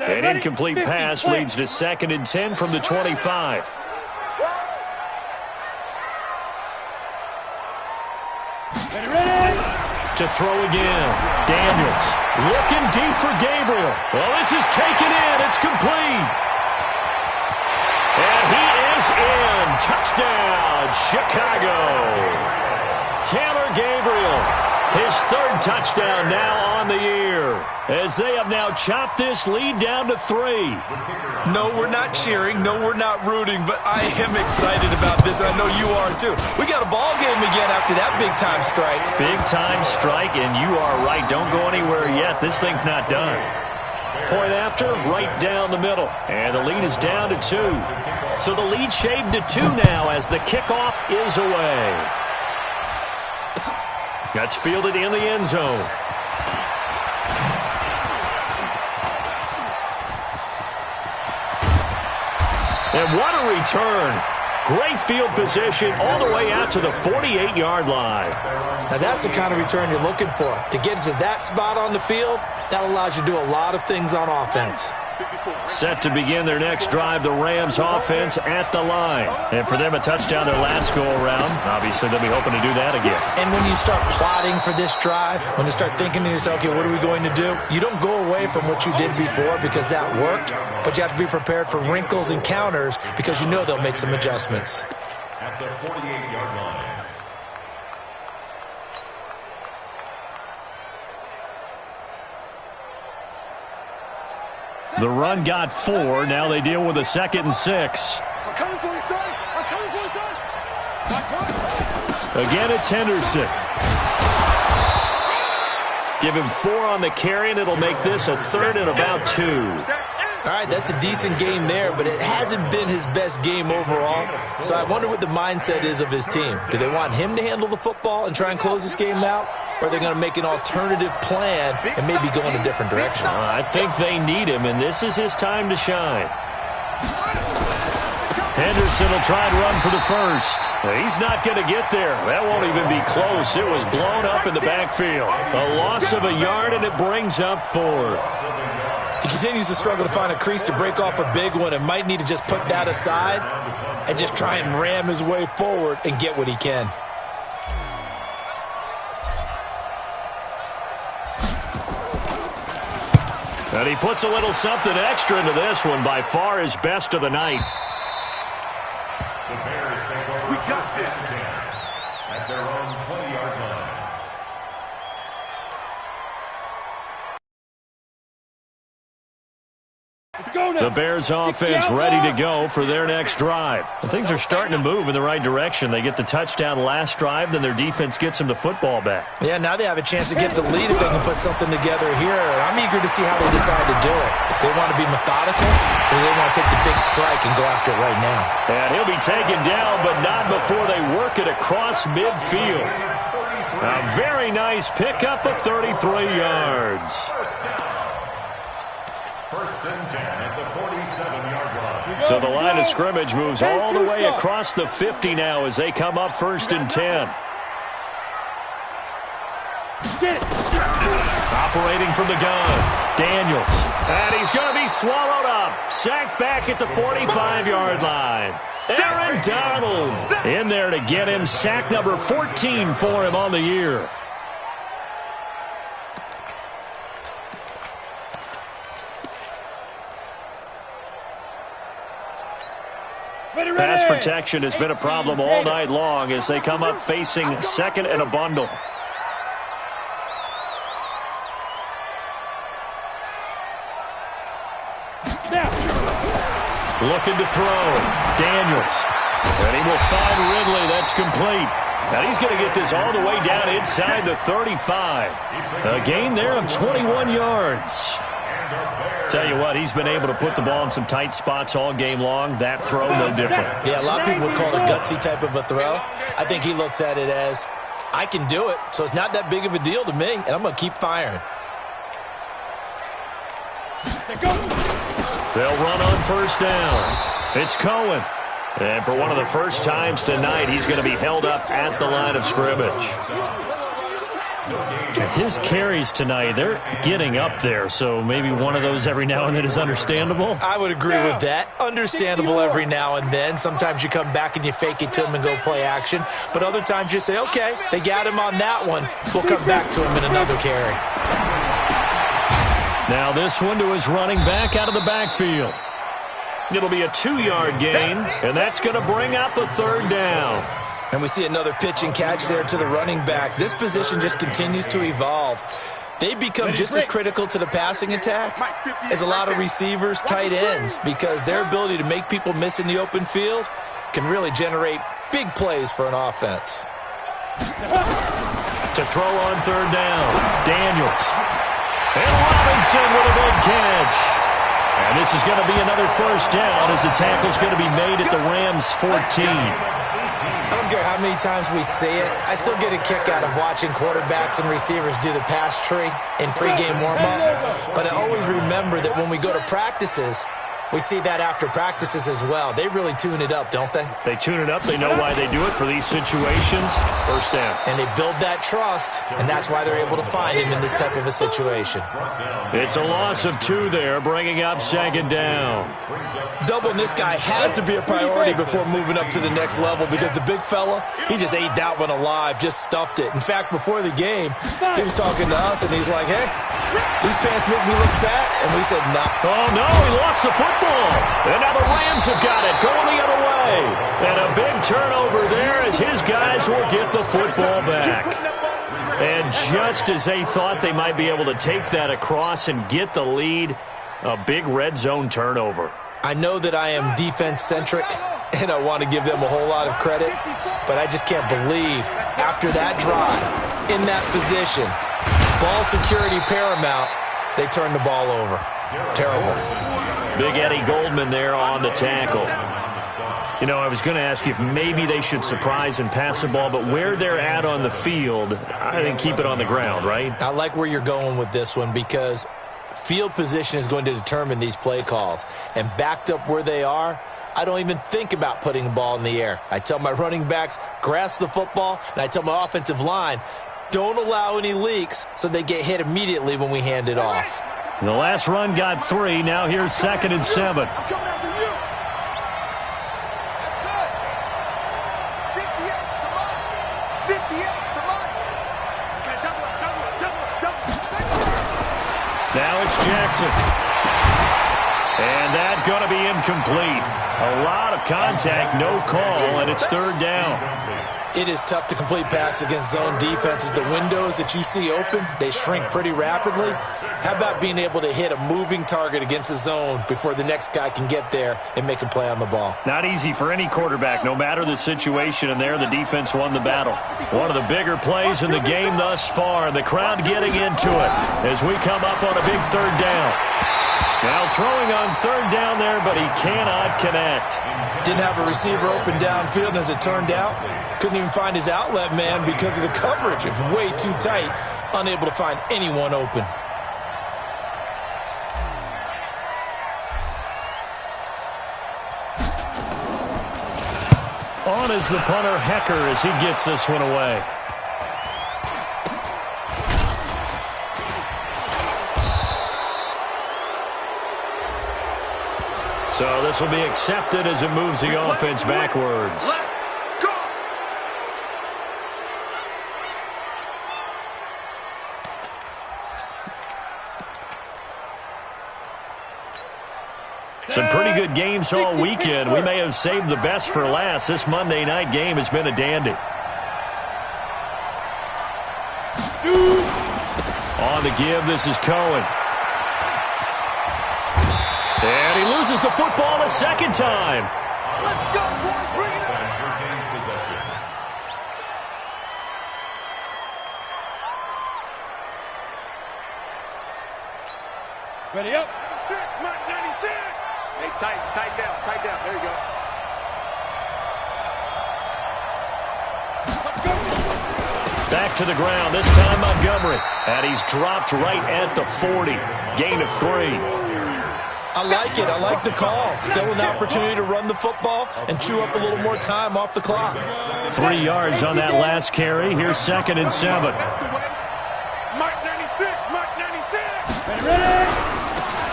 An incomplete pass leads to 2nd and 10 from the 25. To throw again. Daniels looking deep for Gabriel. Well, this is taken in. It's complete. And he is in. Touchdown, Chicago. Taylor Gabriel. His 3rd touchdown now on the year, as they have now chopped this lead down to 3. No, we're not cheering. No, we're not rooting, but I am excited about this. I know you are, too. We got a ball game again after that big-time strike. Big-time strike, and you are right. Don't go anywhere yet. This thing's not done. Point after, right down the middle, and the lead is down to 2. So the lead shaved to 2 now as the kickoff is away. That's fielded in the end zone. And what a return. Great field position all the way out to the 48-yard line. Now that's the kind of return you're looking for. To get to that spot on the field, that allows you to do a lot of things on offense. Set to begin their next drive, the Rams offense at the line. And for them, a touchdown their last go-around. Obviously, they'll be hoping to do that again. And when you start plotting for this drive, when you start thinking to yourself, okay, what are we going to do? You don't go away from what you did before because that worked, but you have to be prepared for wrinkles and counters because you know they'll make some adjustments. At the 48-yard line. The run got 4. Now they deal with a 2nd and 6. I'm coming for you, son. I'm coming for you, son. Again, it's Henderson. Give him 4 on the carry, and it'll make this a 3rd and about 2. All right, that's a decent game there, but it hasn't been his best game overall. So I wonder what the mindset is of his team. Do they want him to handle the football and try and close this game out? Or are they going to make an alternative plan and maybe go in a different direction? I think they need him, and this is his time to shine. Henderson will try and run for the 1st. He's not going to get there. That won't even be close. It was blown up in the backfield. A loss of a yard, and it brings up 4th. He continues to struggle to find a crease to break off a big one and might need to just put that aside and just try and ram his way forward and get what he can. And he puts a little something extra into this one, by far his best of the night. The Bears take over. We got this. At their own 20-yard line. The Bears offense ready to go for their next drive. And things are starting to move in the right direction. They get the touchdown last drive, then their defense gets them the football back. Yeah, now they have a chance to get the lead if they can put something together here. I'm eager to see how they decide to do it. They want to be methodical, or they want to take the big strike and go after it right now. And he'll be taken down, but not before they work it across midfield. A very nice pickup of 33 yards. First and 10 at the 47-yard line. So the line of scrimmage moves all the way across the 50 now as they come up first and 10. Operating from the gun, Daniels. And he's going to be swallowed up. Sacked back at the 45-yard line. Aaron Donald in there to get him. Sack number 14 for him on the year. Pass protection has been a problem all night long as they come up facing second and a bundle. Looking to throw. Daniels. And he will find Ridley. That's complete. Now he's going to get this all the way down inside the 35. A gain there of 21 yards. Tell you what, he's been able to put the ball in some tight spots all game long. That throw, no different. Yeah, a lot of people would call it a gutsy type of a throw. I think he looks at it as, I can do it, so it's not that big of a deal to me, and I'm going to keep firing. They'll run on first down. It's Cohen. And for one of the first times tonight, he's going to be held up at the line of scrimmage. His carries tonight, they're getting up there, so maybe one of those every now and then is understandable. I would agree with that. Understandable every now and then. Sometimes you come back and you fake it to him and go play action. But other times you say, okay, they got him on that one. We'll come back to him in another carry. Now this one to his running back out of the backfield. It'll be a 2-yard gain, and that's going to bring out the third down. And we see another pitch and catch there to the running back. This position just continues to evolve. They become just as critical to the passing attack as a lot of receivers, tight ends, because their ability to make people miss in the open field can really generate big plays for an offense. To throw on third down, Daniels. And Robinson with a big catch. And this is going to be another first down as the tackle's going to be made at the Rams' 14. I don't care how many times we see it. I still get a kick out of watching quarterbacks and receivers do the pass tree in pregame warm-up. But I always remember that when we go to practices, we see that after practices as well. They really tune it up, don't they? They tune it up. They know why they do it for these situations. First down. And they build that trust, and that's why they're able to find him in this type of a situation. It's a loss of 2 there, bringing up second down. Doubling this guy has to be a priority before moving up to the next level because the big fella, he just ate that one alive, just stuffed it. In fact, before the game, he was talking to us, and he's like, hey, these pants make me look fat. And we said, no. Oh, no, he lost the football. And now the Rams have got it, going the other way. And a big turnover there as his guys will get the football back. And just as they thought they might be able to take that across and get the lead, a big red zone turnover. I know that I am defense-centric, and I want to give them a whole lot of credit, but I just can't believe after that drive, in that position, ball security paramount, they turn the ball over. Terrible. Big Eddie Goldman there on the tackle. You know, I was going to ask you if maybe they should surprise and pass the ball, but where they're at on the field, I think keep it on the ground, right? I like where you're going with this one because field position is going to determine these play calls. And backed up where they are, I don't even think about putting the ball in the air. I tell my running backs, grasp the football, and I tell my offensive line, don't allow any leaks so they get hit immediately when we hand it off. And the last run got 3. Now here's 2nd and 7. Now it's Jackson. And that's going to be incomplete. A lot of contact, no call, and it's 3rd down. It is tough to complete passes against zone defenses. The windows that you see open, they shrink pretty rapidly. How about being able to hit a moving target against a zone before the next guy can get there and make a play on the ball? Not easy for any quarterback, no matter the situation, and there the defense won the battle. One of the bigger plays in the game thus far, and the crowd getting into it as we come up on a big 3rd down. Now throwing on 3rd down there, but he cannot connect. Didn't have a receiver open downfield, and as it turned out, couldn't even find his outlet man because of the coverage. It's way too tight, unable to find anyone open. On is the punter, Hecker, as he gets this one away. So this will be accepted as it moves the offense backwards. Some pretty good games all weekend. We may have saved the best for last. This Monday night game has been a dandy. On the give, this is Cohen. And he loses the football a second time. Let's go, boys. Bring it up. Retains possession. Ready up. 96, Mark 96. Hey, tighten down. There you go. Let's go. Back to the ground, this time Montgomery. And he's dropped right at the 40. Gain of 3. I like it. I like the call. Still an opportunity to run the football and chew up a little more time off the clock. 3 yards on that last carry. Here's 2nd and 7. Mark 96, Mark 96. Ready.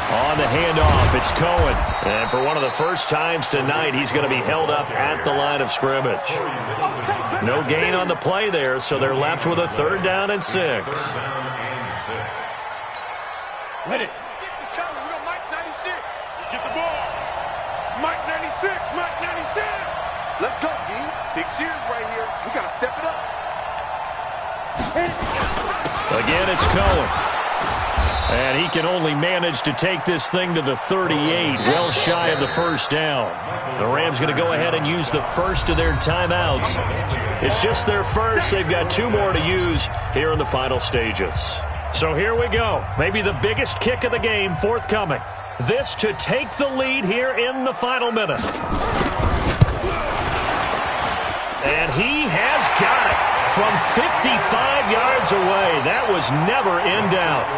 On the handoff, it's Cohen. And for one of the first times tonight, he's going to be held up at the line of scrimmage. No gain on the play there, so they're left with a 3rd down and 6. Ready. Get the ball. Mike 96, Mike 96. Let's go, G. Big series right here. We got to step it up. Again, it's Cohen. And he can only manage to take this thing to the 38, well shy of the 1st down. The Rams going to go ahead and use the first of their timeouts. It's just their first. They've got 2 more to use here in the final stages. So here we go. Maybe the biggest kick of the game forthcoming. This to take the lead here in the final minute. And he has got it from 55 yards away. That was never in doubt.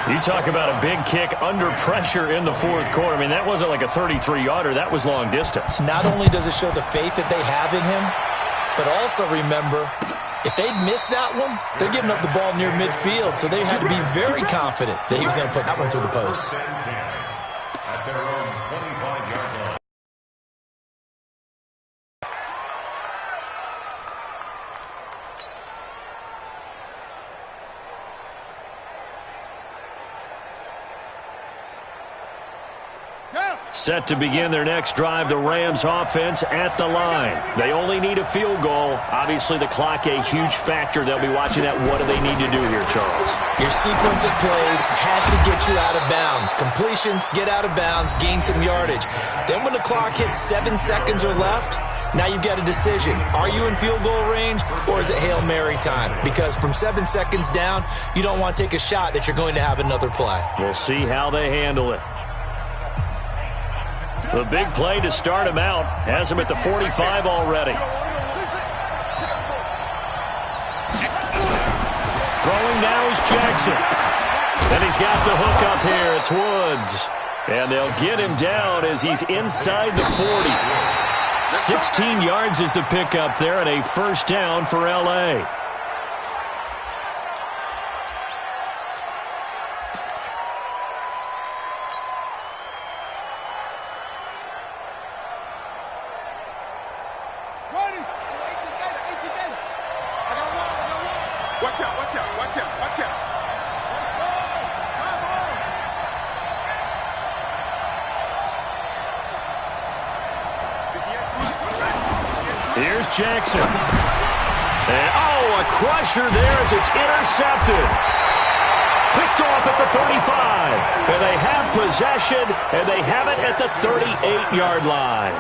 You talk about a big kick under pressure in the 4th quarter. I mean, that wasn't like a 33-yarder. That was long distance. Not only does it show the faith that they have in him, but also remember, if they miss that one, they're giving up the ball near midfield, so they had to be very confident that he was going to put that one through the post. At their own 25-yard line. Set to begin their next drive, the Rams offense at the line. They only need a field goal. Obviously, the clock a huge factor. They'll be watching that. What do they need to do here, Charles? Your sequence of plays has to get you out of bounds. Completions, get out of bounds, gain some yardage. Then when the clock hits 7 seconds or left, now you've got a decision. Are you in field goal range, or is it Hail Mary time? Because from 7 seconds down, you don't want to take a shot that you're going to have another play. We'll see how they handle it. The big play to start him out has him at the 45 already. Throwing now is Jackson. And he's got the hook up here. It's Woods. And they'll get him down as he's inside the 40. 16 yards is the pickup there and a 1st down for L.A. Here's Jackson. And, a crusher there as it's intercepted. Picked off at the 35. And they have possession, and they have it at the 38-yard line.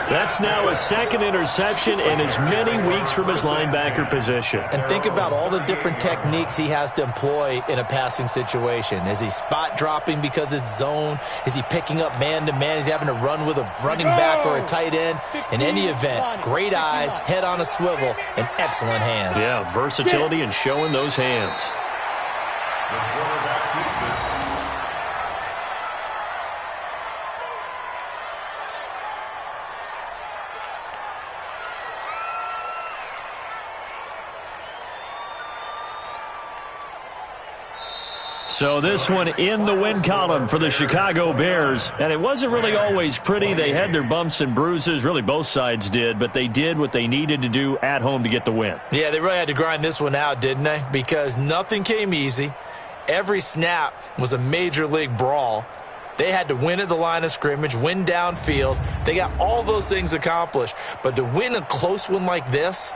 That's now his 2nd interception in as many weeks from his linebacker position. And think about all the different techniques he has to employ in a passing situation. Is he spot dropping because it's zone? Is he picking up man-to-man? Is he having to run with a running back or a tight end? In any event, great eyes, head on a swivel, and excellent hands. Yeah, versatility and showing those hands. The quarterback keeps it. So this one in the win column for the Chicago Bears. And it wasn't really always pretty. They had their bumps and bruises. Really, both sides did. But they did what they needed to do at home to get the win. Yeah, they really had to grind this one out, didn't they? Because nothing came easy. Every snap was a major league brawl. They had to win at the line of scrimmage, win downfield. They got all those things accomplished. But to win a close one like this,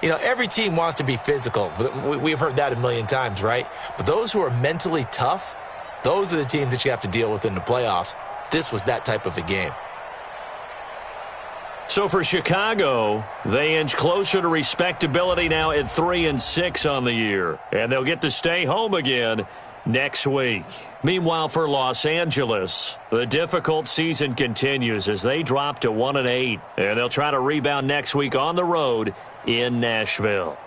you know, every team wants to be physical. We've heard that a million times, right? But those who are mentally tough, those are the teams that you have to deal with in the playoffs. This was that type of a game. So for Chicago, they inch closer to respectability now at 3-6 on the year. And they'll get to stay home again next week. Meanwhile, for Los Angeles, the difficult season continues as they drop to 1-8. And they'll try to rebound next week on the road in Nashville.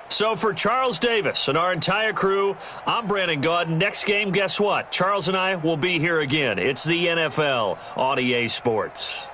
So for Charles Davis and our entire crew, I'm Brandon Gaudin. Next game, guess what? Charles and I will be here again. It's the NFL on EA Sports.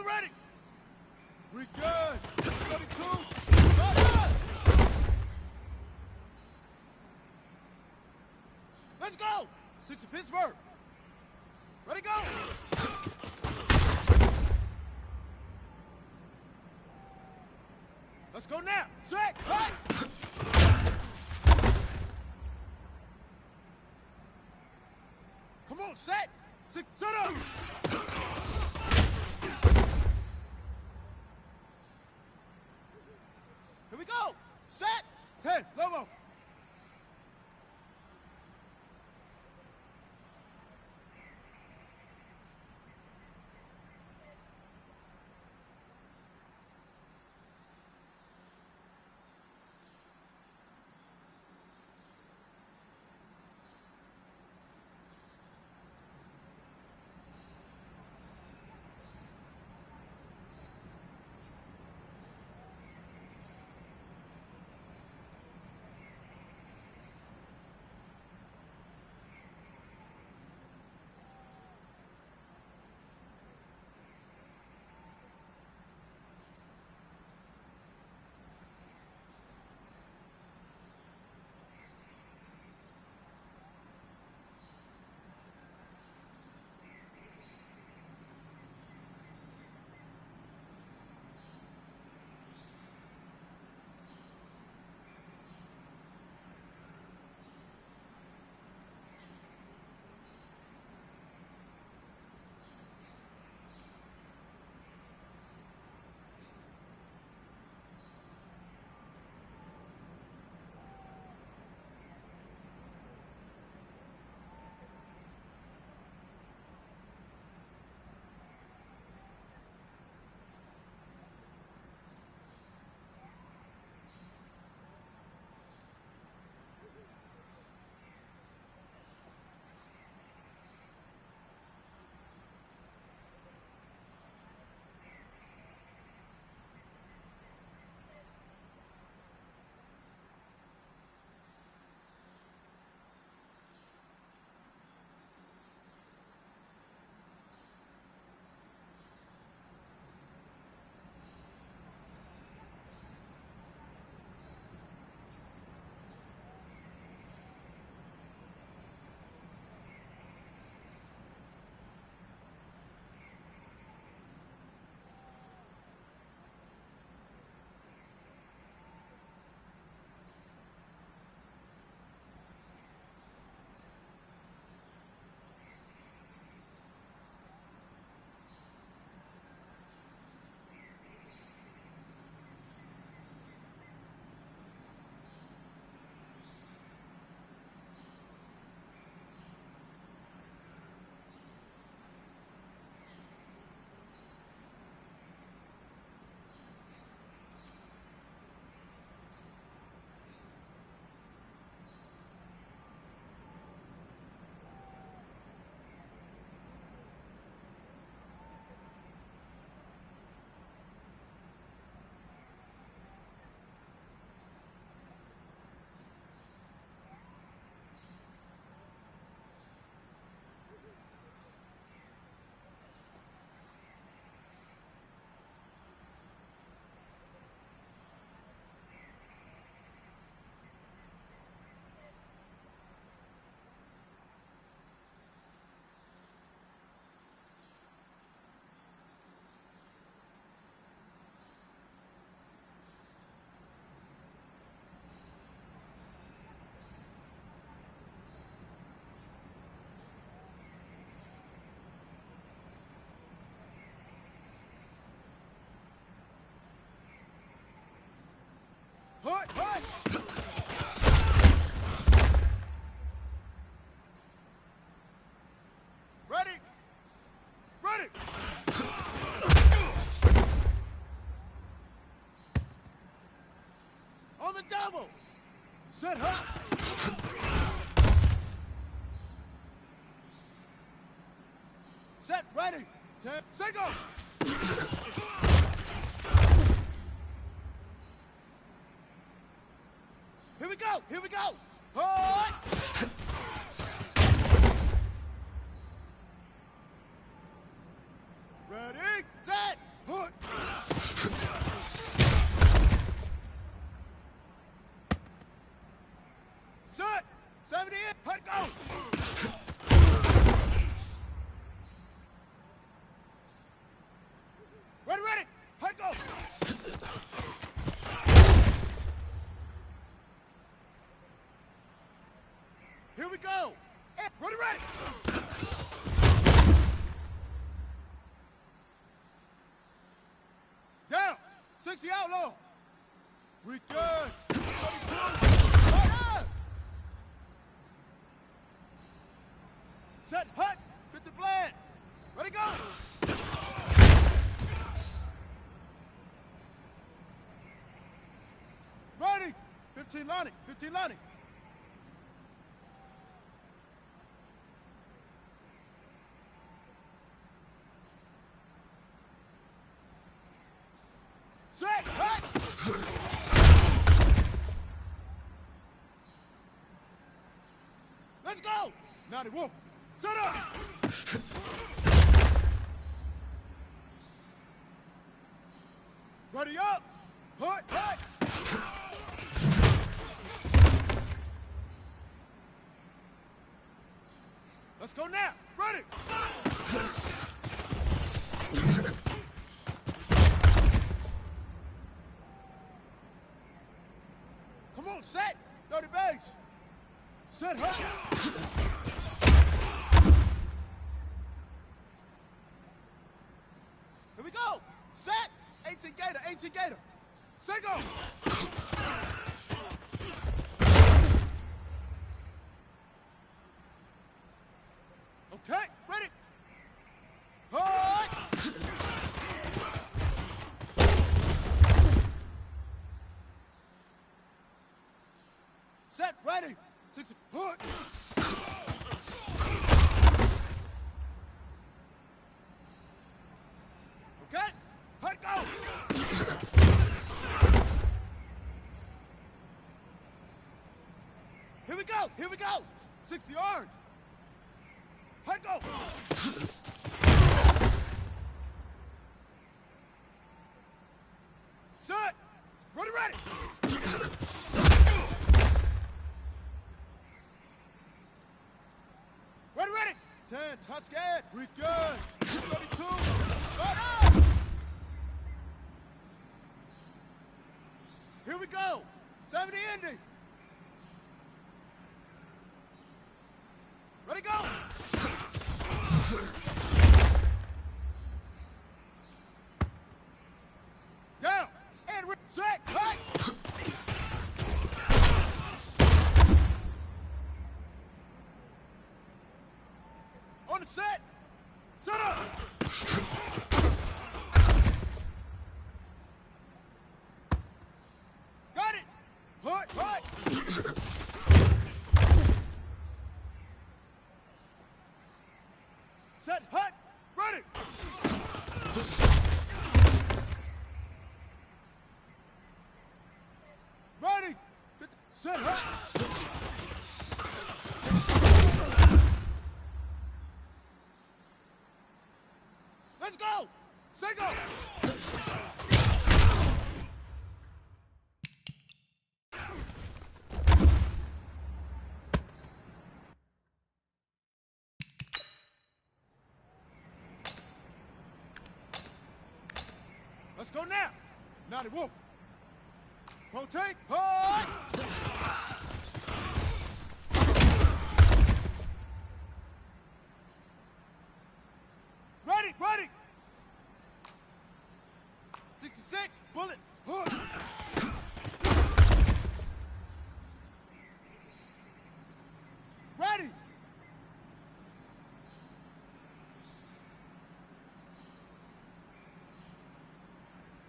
the ready. We good. 22. Let's go. 60 Pittsburgh. Ready, go. Let's go now. Set. Right. Come on, set. Set up. Here we go. Set. 10. Lobo. Hut, hut! Ready! Ready! On the double! Set hut! Set, ready! Set, go! Here we go! Here we go! Hut! Ready, set! Return. 32. Set, hut, fit the plan. Ready, go. Ready. 15 lining, 15 lining. Set, hut. Let's go. Naughty wolf. Set up. Ready up. Hut, hut. Let's go now. Ready. Come on, set. 30 base. Set, hut. Here we go. Set. 18 gator, 18 gator. Set, go. Okay, ready. Hut. Set, ready. 60, hut. Okay, hut, go. Here we go, here we go. 60 orange. Hut, go. Set. Ready, ready. Ready, ready. 10, touch scared. We good. 32. Right up. Here we go. 70 ending. Ready, go. Down. And set. Right. On the set. Set up. Got it. Hut, hut. Set, hut. Ready. Ready. Set, hut. Let's go. Set, go. Let's go now. Naughty wolf. Rotate. Hut. Ready, ready. 66, bullet. Hook. Ready.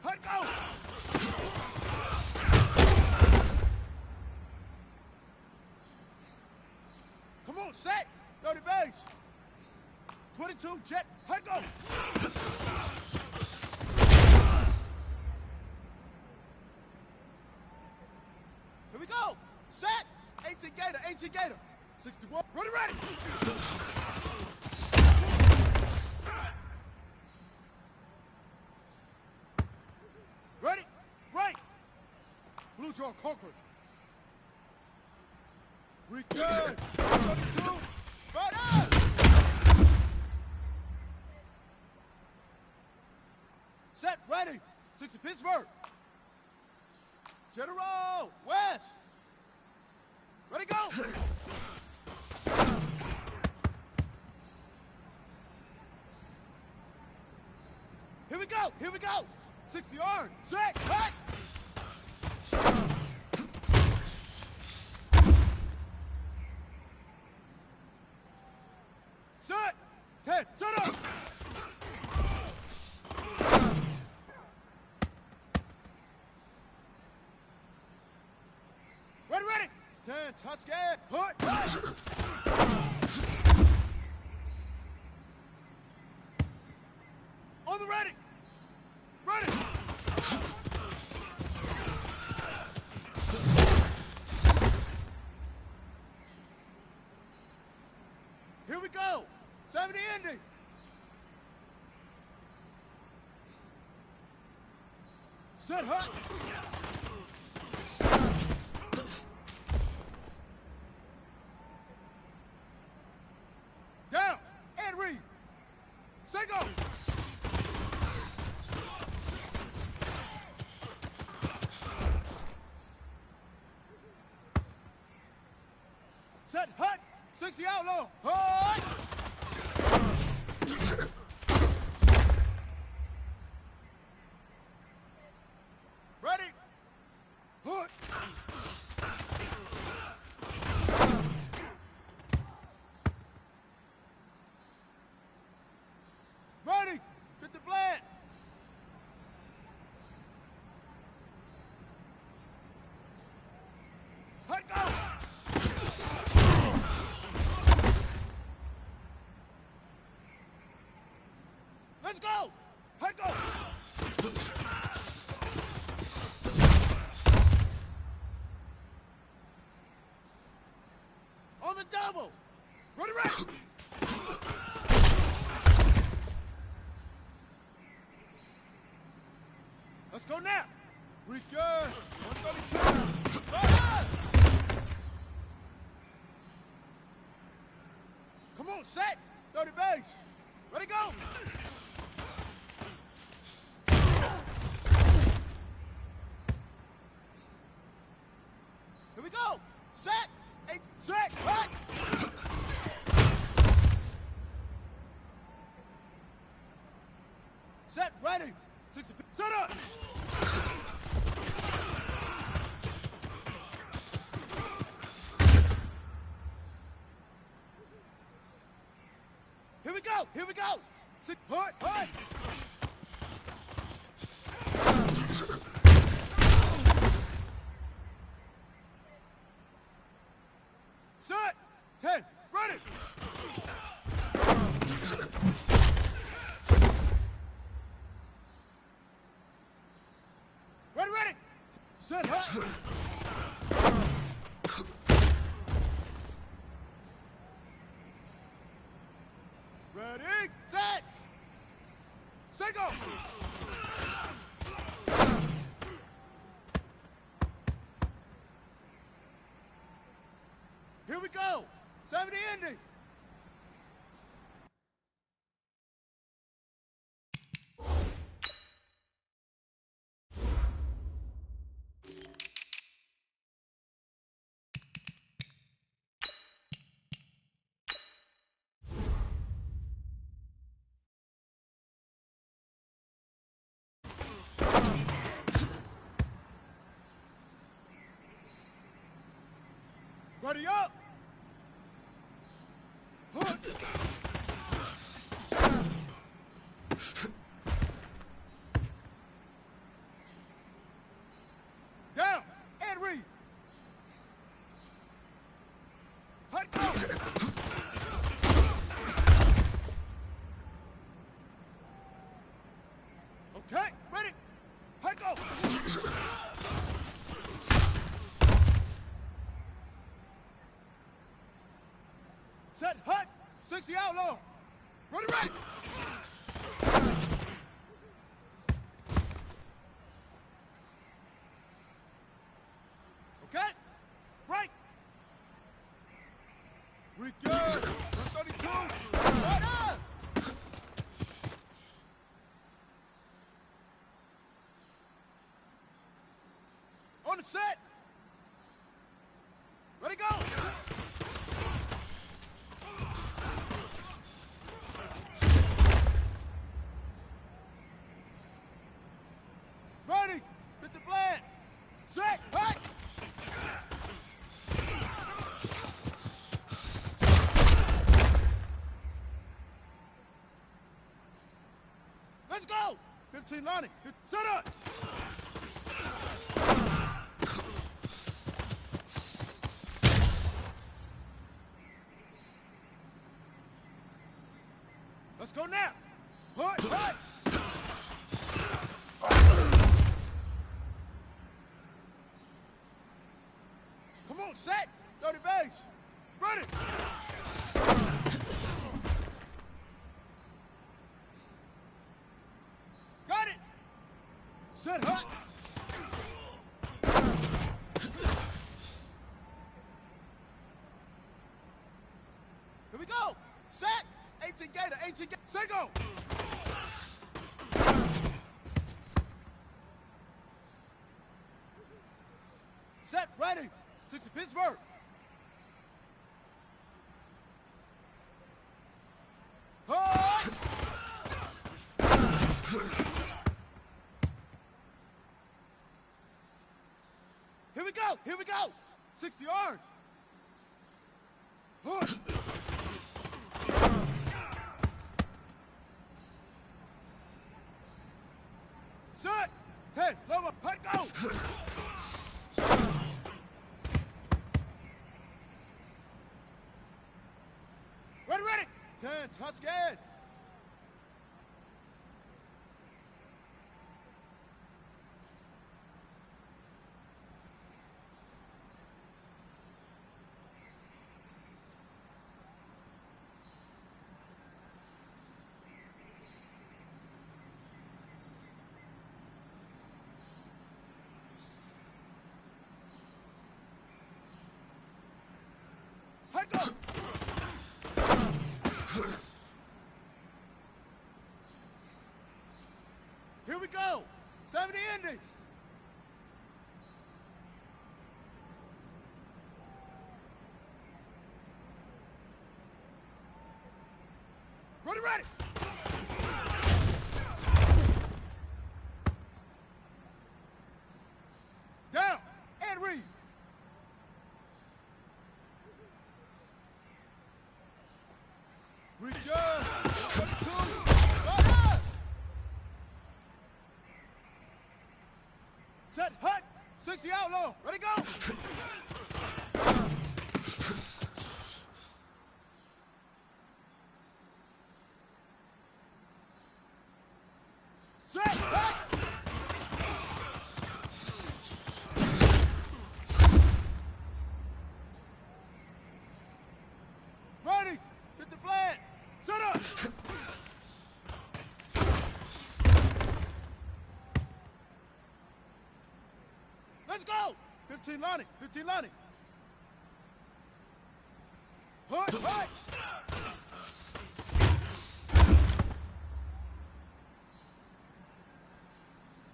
Hut, go. Come on, set. 30 base. 22, jet. Hut, go. Here we go. Set. 18 gator, 18 gator. 61. Ready, ready. Ready? Right. Blue jaw conquerors. Return. 32. Right up. Set. Ready. 60 Pittsburgh. General. West. Ready, go. Here we go. Here we go. 60 orange. Set. Cut. 10, set up. Ready, ready. 10, touch scared. Hood, hood. On the ready. Ready. Here we go. 70 ending. Set hut. Down and read. Set go. Set hut. 60 outlaw. Hut. Ready. Hood. Ready. Get the flat. Hut go. Let's go. Hut go. On the double. Ready, ready. Let's go now. We good. 132. Come on, set. 30 base. Ready, go. Here we go. Set. 8, set. Right. Set. Ready. 60. Set up. Here we go. Here we go. 6. Hut. Hut. Set. 10. Ready. Ready, ready. Set. Hut. Ready. Set. Set go. Here we go. 70 ending. Ready up. Hood. Down and read. Hut go. Okay, ready. Hut go. Set hut. 60 outlaw. Ready, right. Okay. Right. We good. 132. Right up. On the set. Ready, go. Ready. Hit the plan. Set. Right. 15 lining. Set up. Let's go now. Hut, hut. Come on, set. 30 base. Ready. Got it. Set hut. Here we go. Set. 18 gator. 18 gator. Set go. Set. Ready. 60 Pittsburgh. Hut. Here we go. Here we go. 60 yards. Hut. Set. Hey, lower. Hut, go. Ready, ready. 10, touch scared. Hut, go. Here we go. 70 ending. Ready, ready. Down and read. Read, yeah. Set, hut, 60 outlaw, ready, go! Set, hut! Ready, get the flag, set up! Let's go! 15 lining, 15 lining. Hut, hut!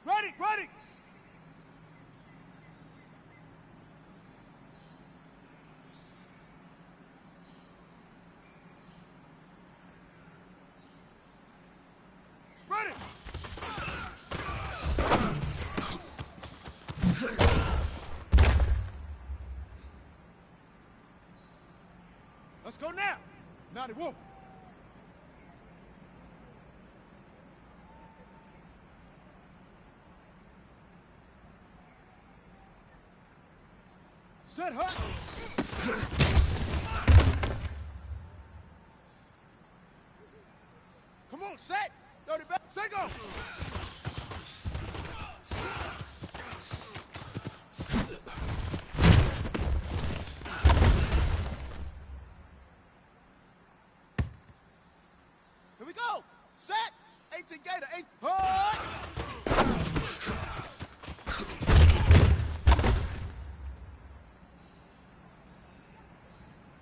Ready, ready! Ready! Let's go now. 91. Set hut. Come on, set. 30 back. Set go. Here we go. Set. 18 gator. 8. Hut.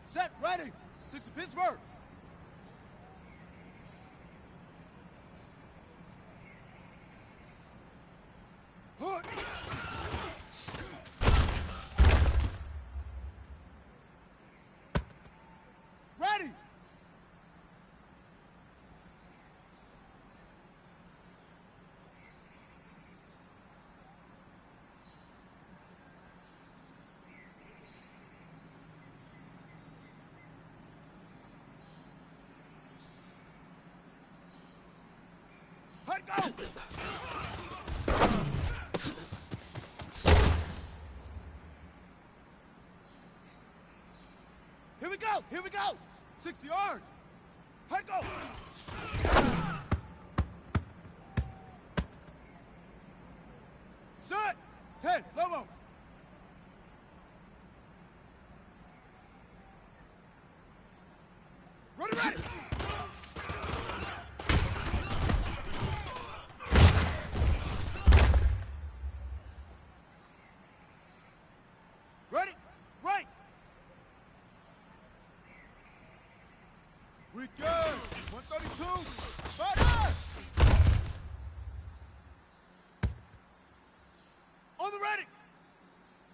Set. Ready. 60 Pittsburgh. Hut. Ready. Hut, go! Here we go! Here we go! 60 yard! Hut, go! Set! 10, Lobo! Ready, ready! Ready? Right! We good! 132! Fire! On the ready!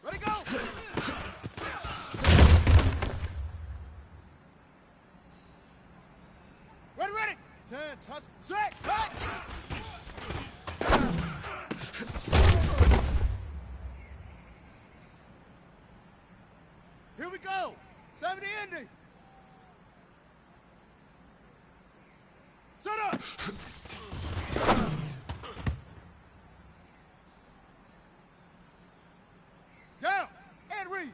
Ready, go! Ready, ready! 10, touch, 6, right! Here we go! 70 ending! Set up! Down! And read!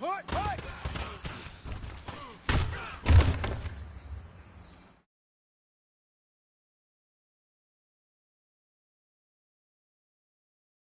Hut! Hut!